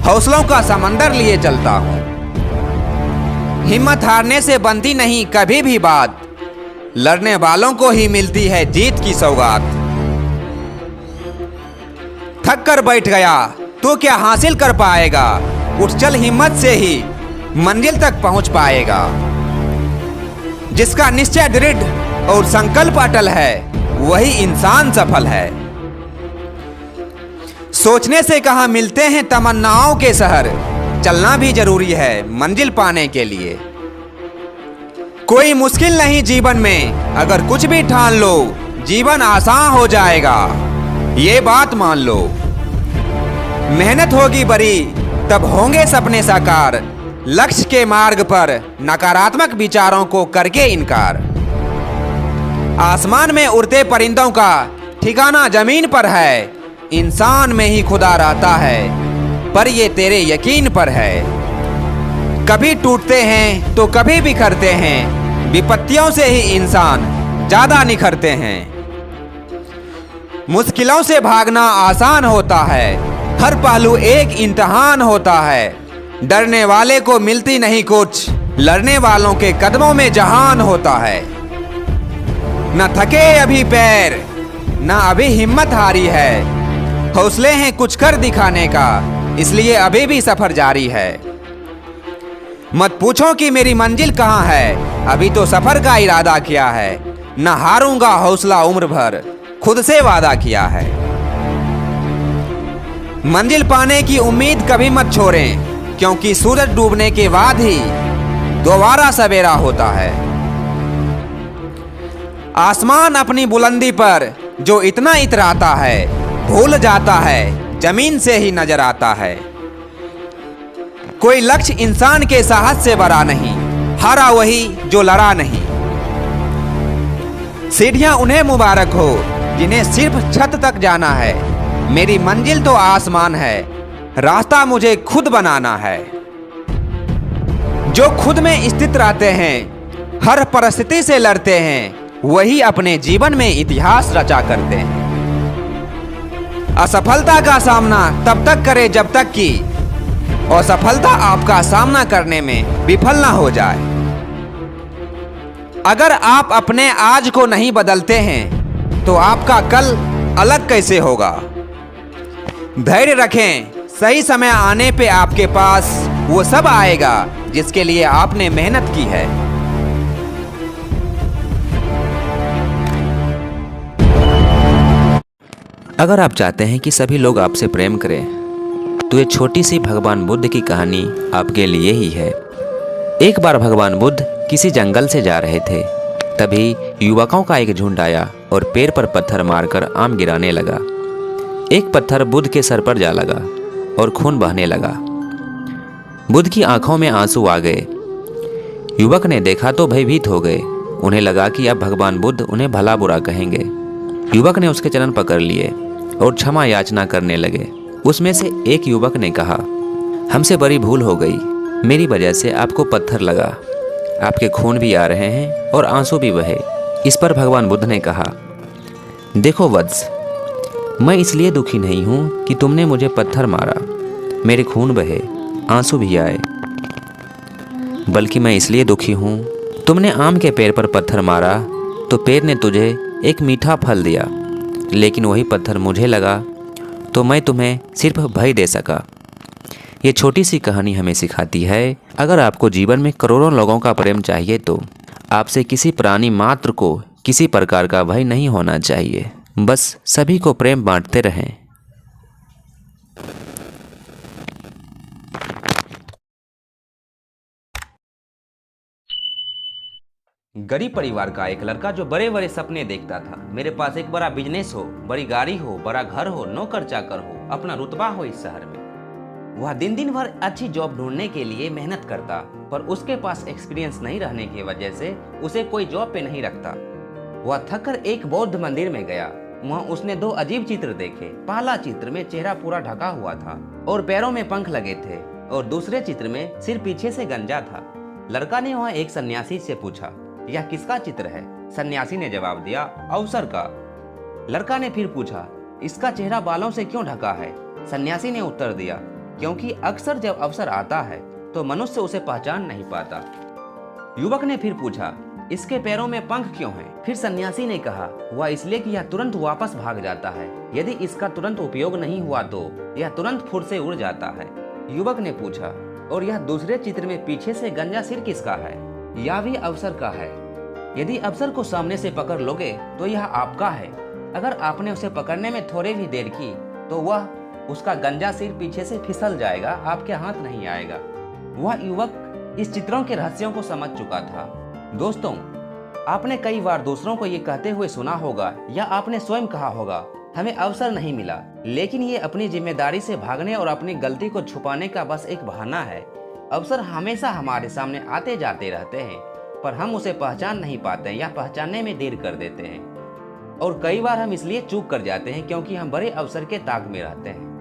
Speaker 1: हौसलों का समंदर लिए चलता हूं। हिम्मत हारने से बनती नहीं कभी भी बात, लड़ने वालों को ही मिलती है जीत की सौगात। थक कर बैठ गया तो क्या हासिल कर पाएगा, उठ चल हिम्मत से ही मंजिल तक पहुंच पाएगा। जिसका निश्चय दृढ़ और संकल्प अटल है, वही इंसान सफल है। सोचने से कहाँ मिलते हैं तमन्नाओं के शहर, चलना भी जरूरी है मंजिल पाने के लिए। कोई मुश्किल नहीं जीवन में, अगर कुछ भी ठान लो जीवन आसान हो जाएगा, ये बात मान लो। मेहनत होगी बड़ी तब होंगे सपने साकार, लक्ष्य के मार्ग पर नकारात्मक विचारों को करके इनकार। आसमान में उड़ते परिंदों का ठिकाना जमीन पर है, इंसान में ही खुदा रहता है, पर ये तेरे यकीन पर है। कभी टूटते हैं तो कभी बिखरते हैं, विपत्तियों से ही इंसान ज्यादा निखरते हैं। मुश्किलों से भागना आसान होता है, हर पहलू एक इम्तिहान होता है। डरने वाले को मिलती नहीं कुछ, लड़ने वालों के कदमों में जहान होता है। न थके अभी पैर, न अभी हिम्मत हारी है, हौसले हैं कुछ कर दिखाने का, इसलिए अभी भी सफर जारी है। मत पूछो कि मेरी मंजिल कहाँ है, अभी तो सफर का इरादा किया है। न हारूंगा हौसला उम्र भर, खुद से वादा किया है। मंजिल पाने की उम्मीद कभी मत छोड़ें, क्योंकि सूरज डूबने के बाद ही दोबारा सवेरा होता है। आसमान अपनी बुलंदी पर जो इतना इतराता है, भूल जाता है जमीन से ही नजर आता है। कोई लक्ष्य इंसान के साहस से बड़ा नहीं, हारा वही जो लड़ा नहीं। सीढ़ियां उन्हें मुबारक हो जिन्हें सिर्फ छत तक जाना है, मेरी मंजिल तो आसमान है, रास्ता मुझे खुद बनाना है। जो खुद में स्थित रहते हैं, हर परिस्थिति से लड़ते हैं, वही अपने जीवन में इतिहास रचा करते हैं। असफलता का सामना तब तक करें जब तक कि असफलता आपका सामना करने में विफल ना हो जाए। अगर आप अपने आज को नहीं बदलते हैं तो आपका कल अलग कैसे होगा। धैर्य रखें, सही समय आने पे आपके पास वो सब आएगा जिसके लिए आपने मेहनत की है।
Speaker 2: अगर आप चाहते हैं कि सभी लोग आपसे प्रेम करें तो ये छोटी सी भगवान बुद्ध की कहानी आपके लिए ही है। एक बार भगवान बुद्ध किसी जंगल से जा रहे थे, तभी युवकों का एक झुंड आया और पैर पर पत्थर मारकर आम गिराने लगा। एक पत्थर बुद्ध के सर पर जा लगा और खून बहने लगा। बुद्ध की आंखों में आंसू आ गए। युवक ने देखा तो भयभीत हो गए। उन्हें लगा कि अब भगवान बुद्ध उन्हें भला बुरा कहेंगे। युवक ने उसके चरण पकड़ लिए और क्षमा याचना करने लगे। उसमें से एक युवक ने कहा, हमसे बड़ी भूल हो गई, मेरी वजह से आपको पत्थर लगा, आपके खून भी आ रहे हैं और आंसू भी बहे। इस पर भगवान बुद्ध ने कहा, देखो वत्स, मैं इसलिए दुखी नहीं हूँ कि तुमने मुझे पत्थर मारा, मेरे खून बहे, आंसू भी आए, बल्कि मैं इसलिए दुखी हूँ तुमने आम के पेड़ पर पत्थर मारा तो पेड़ ने तुझे एक मीठा फल दिया, लेकिन वही पत्थर मुझे लगा तो मैं तुम्हें सिर्फ भय दे सका। ये छोटी सी कहानी हमें सिखाती है, अगर आपको जीवन में करोड़ों लोगों का प्रेम चाहिए तो आपसे किसी प्राणी मात्र को किसी प्रकार का भय नहीं होना चाहिए। बस सभी को प्रेम बांटते रहें।
Speaker 1: गरीब परिवार का एक लड़का जो बड़े बड़े सपने देखता था। मेरे पास एक बड़ा बिजनेस हो, बड़ी गाड़ी हो, बड़ा घर हो, नौकर चाकर हो, अपना रुतबा हो इस शहर में। वह दिन दिन भर अच्छी जॉब ढूंढने के लिए मेहनत करता, पर उसके पास एक्सपीरियंस नहीं रहने की वजह से उसे कोई जॉब पे नहीं रखता। वह थककर एक बौद्ध मंदिर में गया। वहाँ उसने दो अजीब चित्र देखे। पहला चित्र में चेहरा पूरा ढका हुआ था और पैरों में पंख लगे थे, और दूसरे चित्र में सिर पीछे से गंजा था। लड़का ने वहाँ एक सन्यासी से पूछा, यह किसका चित्र है? सन्यासी ने जवाब दिया, अवसर का। लड़का ने फिर पूछा, इसका चेहरा बालों से क्यों ढका है? सन्यासी ने उत्तर दिया, क्योंकि अक्सर जब अवसर आता है तो मनुष्य उसे पहचान नहीं पाता। युवक ने फिर पूछा, इसके पैरों में पंख क्यों हैं? फिर सन्यासी ने कहा, वह इसलिए कि यह तुरंत वापस भाग जाता है। यदि इसका तुरंत उपयोग नहीं हुआ तो यह तुरंत फुर से उड़ जाता है। युवक ने पूछा, और यह दूसरे चित्र में पीछे से गंजा सिर किसका है? यह भी अवसर का है। यदि अवसर को सामने से पकड़ लोगे तो यह आपका है। अगर आपने उसे पकड़ने में थोड़ी भी देर की तो वह उसका गंजा सिर पीछे से फिसल जाएगा, आपके हाथ नहीं आएगा। वह युवक इस चित्रों के रहस्यों को समझ चुका था। दोस्तों, आपने कई बार दूसरों को ये कहते हुए सुना होगा या आपने स्वयं कहा होगा, हमें अवसर नहीं मिला। लेकिन ये अपनी जिम्मेदारी से भागने और अपनी गलती को छुपाने का बस एक बहाना है। अवसर हमेशा हमारे सामने आते जाते रहते हैं, पर हम उसे पहचान नहीं पाते या पहचानने में देर कर देते हैं। और कई बार हम इसलिए चूक कर जाते हैं क्योंकि हम बड़े अवसर के ताक में रहते हैं।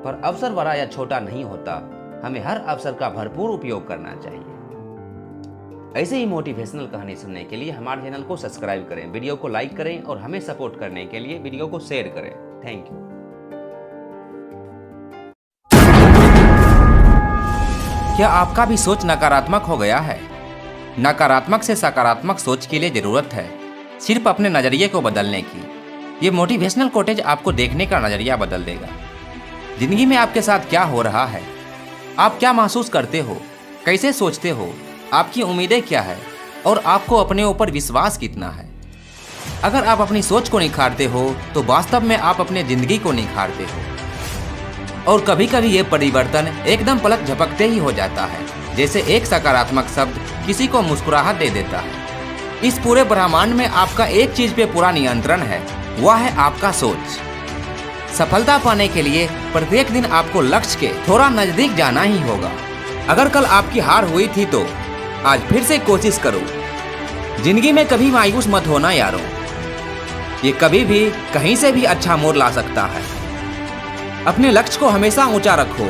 Speaker 1: पर अवसर बड़ा या छोटा नहीं होता, हमें हर अवसर का भरपूर उपयोग करना चाहिए। ऐसे ही मोटिवेशनल कहानी सुनने के लिए हमारे चैनल को सब्सक्राइब करें, वीडियो को लाइक करें और हमें सपोर्ट करने के लिए वीडियो को शेयर करें। Thank you. क्या आपका भी सोच नकारात्मक हो गया है? नकारात्मक से सकारात्मक सोच के लिए जरूरत है सिर्फ अपने नजरिए को बदलने की। ये मोटिवेशनल कोटेज आपको देखने का नजरिया बदल देगा। जिंदगी में आपके साथ क्या हो रहा है, आप क्या महसूस करते हो, कैसे सोचते हो, आपकी उम्मीदें क्या है और आपको अपने ऊपर विश्वास कितना है। अगर आप अपनी सोच को निखारते हो तो वास्तव में आप अपने जिंदगी को निखारते हो। और कभी कभी ये परिवर्तन एकदम पलक झपकते ही हो जाता है, जैसे एक सकारात्मक शब्द किसी को मुस्कुराहट दे देता है। इस पूरे ब्रह्मांड में आपका एक चीज पे पूरा नियंत्रण है, वह है आपका सोच। सफलता पाने के लिए प्रत्येक दिन आपको लक्ष्य के थोड़ा नजदीक जाना ही होगा। अगर कल आपकी हार हुई थी तो आज फिर से कोशिश करो। जिंदगी में कभी मायूस मत होना यारों, ये कभी भी कहीं से भी अच्छा मोड़ ला सकता है। अपने लक्ष्य को हमेशा ऊंचा रखो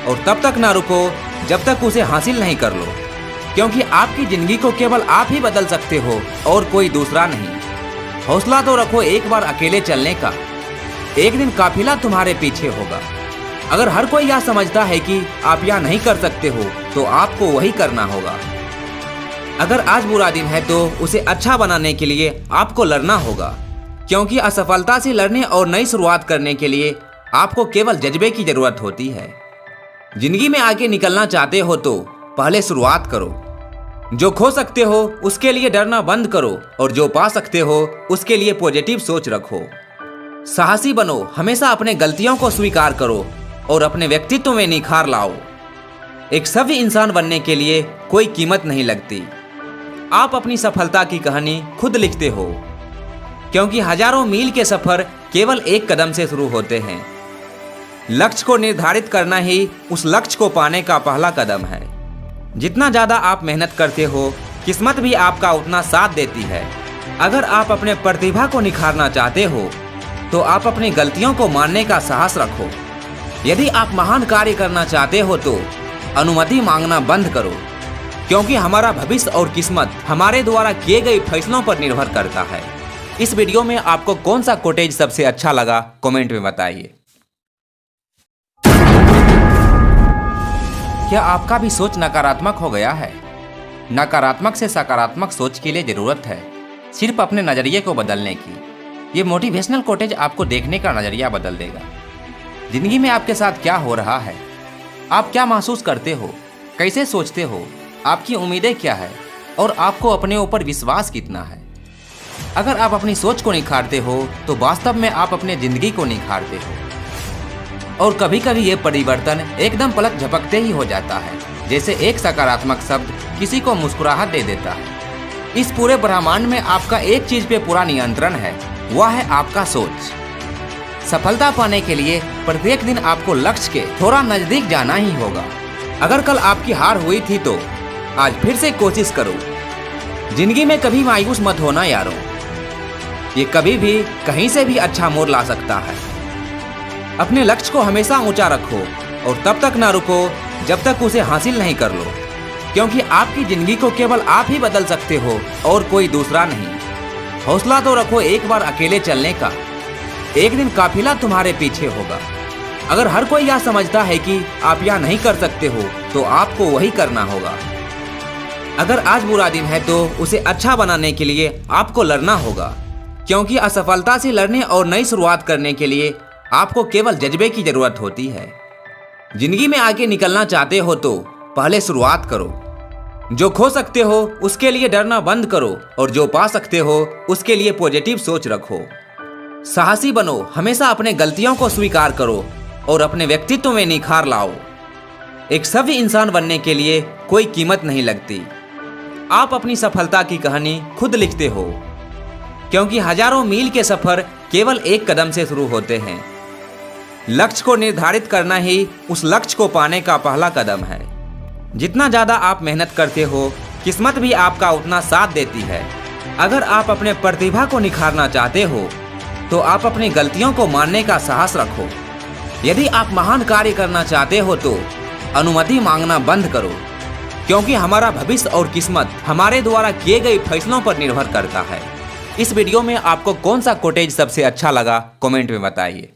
Speaker 1: और तब तक ना रुको जब तक उसे हासिल नहीं कर लो, क्योंकि आपकी जिंदगी को केवल आप ही बदल सकते हो और कोई दूसरा नहीं। हौसला तो रखो एक बार अकेले चलने का, एक दिन काफिला तुम्हारे पीछे होगा। अगर हर कोई यह समझता है कि आप यह नहीं कर सकते हो तो आपको वही करना होगा। अगर आज बुरा दिन है तो उसे अच्छा बनाने के लिए आपको लड़ना होगा, क्योंकि असफलता से लड़ने और नई शुरुआत करने के लिए आपको केवल जज्बे की जरूरत होती है। जिंदगी में आगे निकलना चाहते हो तो पहले शुरुआत करो। जो खो सकते हो उसके लिए डरना बंद करो और जो पा सकते हो उसके लिए पॉजिटिव सोच रखो। साहसी बनो, हमेशा अपने गलतियों को स्वीकार करो और अपने व्यक्तित्व में निखार लाओ। एक सभ्य इंसान बनने के लिए कोई कीमत नहीं लगती। आप अपनी सफलता की कहानी खुद लिखते हो, क्योंकि हजारों मील के सफर केवल एक कदम से शुरू होते हैं। लक्ष्य को निर्धारित करना ही उस लक्ष्य को पाने का पहला कदम है। जितना ज्यादा आप मेहनत करते हो, किस्मत भी आपका उतना साथ देती है। अगर आप अपने प्रतिभा को निखारना चाहते हो तो आप अपनी गलतियों को मानने का साहस रखो। यदि आप महान कार्य करना चाहते हो तो अनुमति मांगना बंद करो, क्योंकि हमारा भविष्य और किस्मत हमारे द्वारा किए गए फैसलों पर निर्भर करता है। इस वीडियो में आपको कौन सा कोटेज सबसे अच्छा लगा, कमेंट में बताइए। क्या आपका भी सोच नकारात्मक हो गया है? नकारात्मक से सकारात्मक सोच के लिए जरूरत है सिर्फ अपने नजरिए को बदलने की। ये मोटिवेशनल कोटेज आपको देखने का नजरिया बदल देगा। जिंदगी में आपके साथ क्या हो रहा है, आप क्या महसूस करते हो, कैसे सोचते हो, आपकी उम्मीदें क्या है और आपको अपने ऊपर विश्वास कितना है। अगर आप अपनी सोच को निखारते हो तो वास्तव में आप अपने जिंदगी को निखारते हो। और कभी कभी ये परिवर्तन एकदम पलक झपकते ही हो जाता है, जैसे एक सकारात्मक शब्द किसी को मुस्कुराहट दे देता है। इस पूरे ब्रह्मांड में आपका एक चीज पे पूरा नियंत्रण है, वह है आपका सोच। सफलता पाने के लिए प्रत्येक दिन आपको लक्ष्य के थोड़ा नजदीक जाना ही होगा। अगर कल आपकी हार हुई थी तो आज फिर से कोशिश करो। जिंदगी में कभी मायूस मत होना यारों, ये कभी भी कहीं से भी अच्छा मोड़ ला सकता है। अपने लक्ष्य को हमेशा ऊंचा रखो और तब तक ना रुको जब तक उसे हासिल नहीं कर लो, क्योंकि आपकी जिंदगी को केवल आप ही बदल सकते हो और कोई दूसरा नहीं। हौसला तो रखो एक बार अकेले चलने का, एक दिन काफिला तुम्हारे पीछे होगा। अगर हर कोई यह समझता है कि आप यह नहीं कर सकते हो तो आपको वही करना होगा। अगर आज बुरा दिन है तो उसे अच्छा बनाने के लिए आपको लड़ना होगा, क्योंकि असफलता से लड़ने और नई शुरुआत करने के लिए आपको केवल जज्बे की जरूरत होती है। जिंदगी में आगे निकलना चाहते हो तो पहले शुरुआत करो। जो खो सकते हो उसके लिए डरना बंद करो और जो पा सकते हो उसके लिए पॉजिटिव सोच रखो। साहसी बनो, हमेशा अपने गलतियों को स्वीकार करो और अपने व्यक्तित्व में निखार लाओ। एक सभ्य इंसान बनने के लिए कोई कीमत नहीं लगती। आप अपनी सफलता की कहानी खुद लिखते हो, क्योंकि हजारों मील के सफर केवल एक कदम से शुरू होते हैं। लक्ष्य को निर्धारित करना ही उस लक्ष्य को पाने का पहला कदम है। जितना ज़्यादा आप मेहनत करते हो, किस्मत भी आपका उतना साथ देती है। अगर आप अपने प्रतिभा को निखारना चाहते हो तो आप अपनी गलतियों को मानने का साहस रखो। यदि आप महान कार्य करना चाहते हो तो अनुमति मांगना बंद करो, क्योंकि हमारा भविष्य और किस्मत हमारे द्वारा किए गए फैसलों पर निर्भर करता है। इस वीडियो में आपको कौन सा कोटेज सबसे अच्छा लगा, कमेंट में बताइए।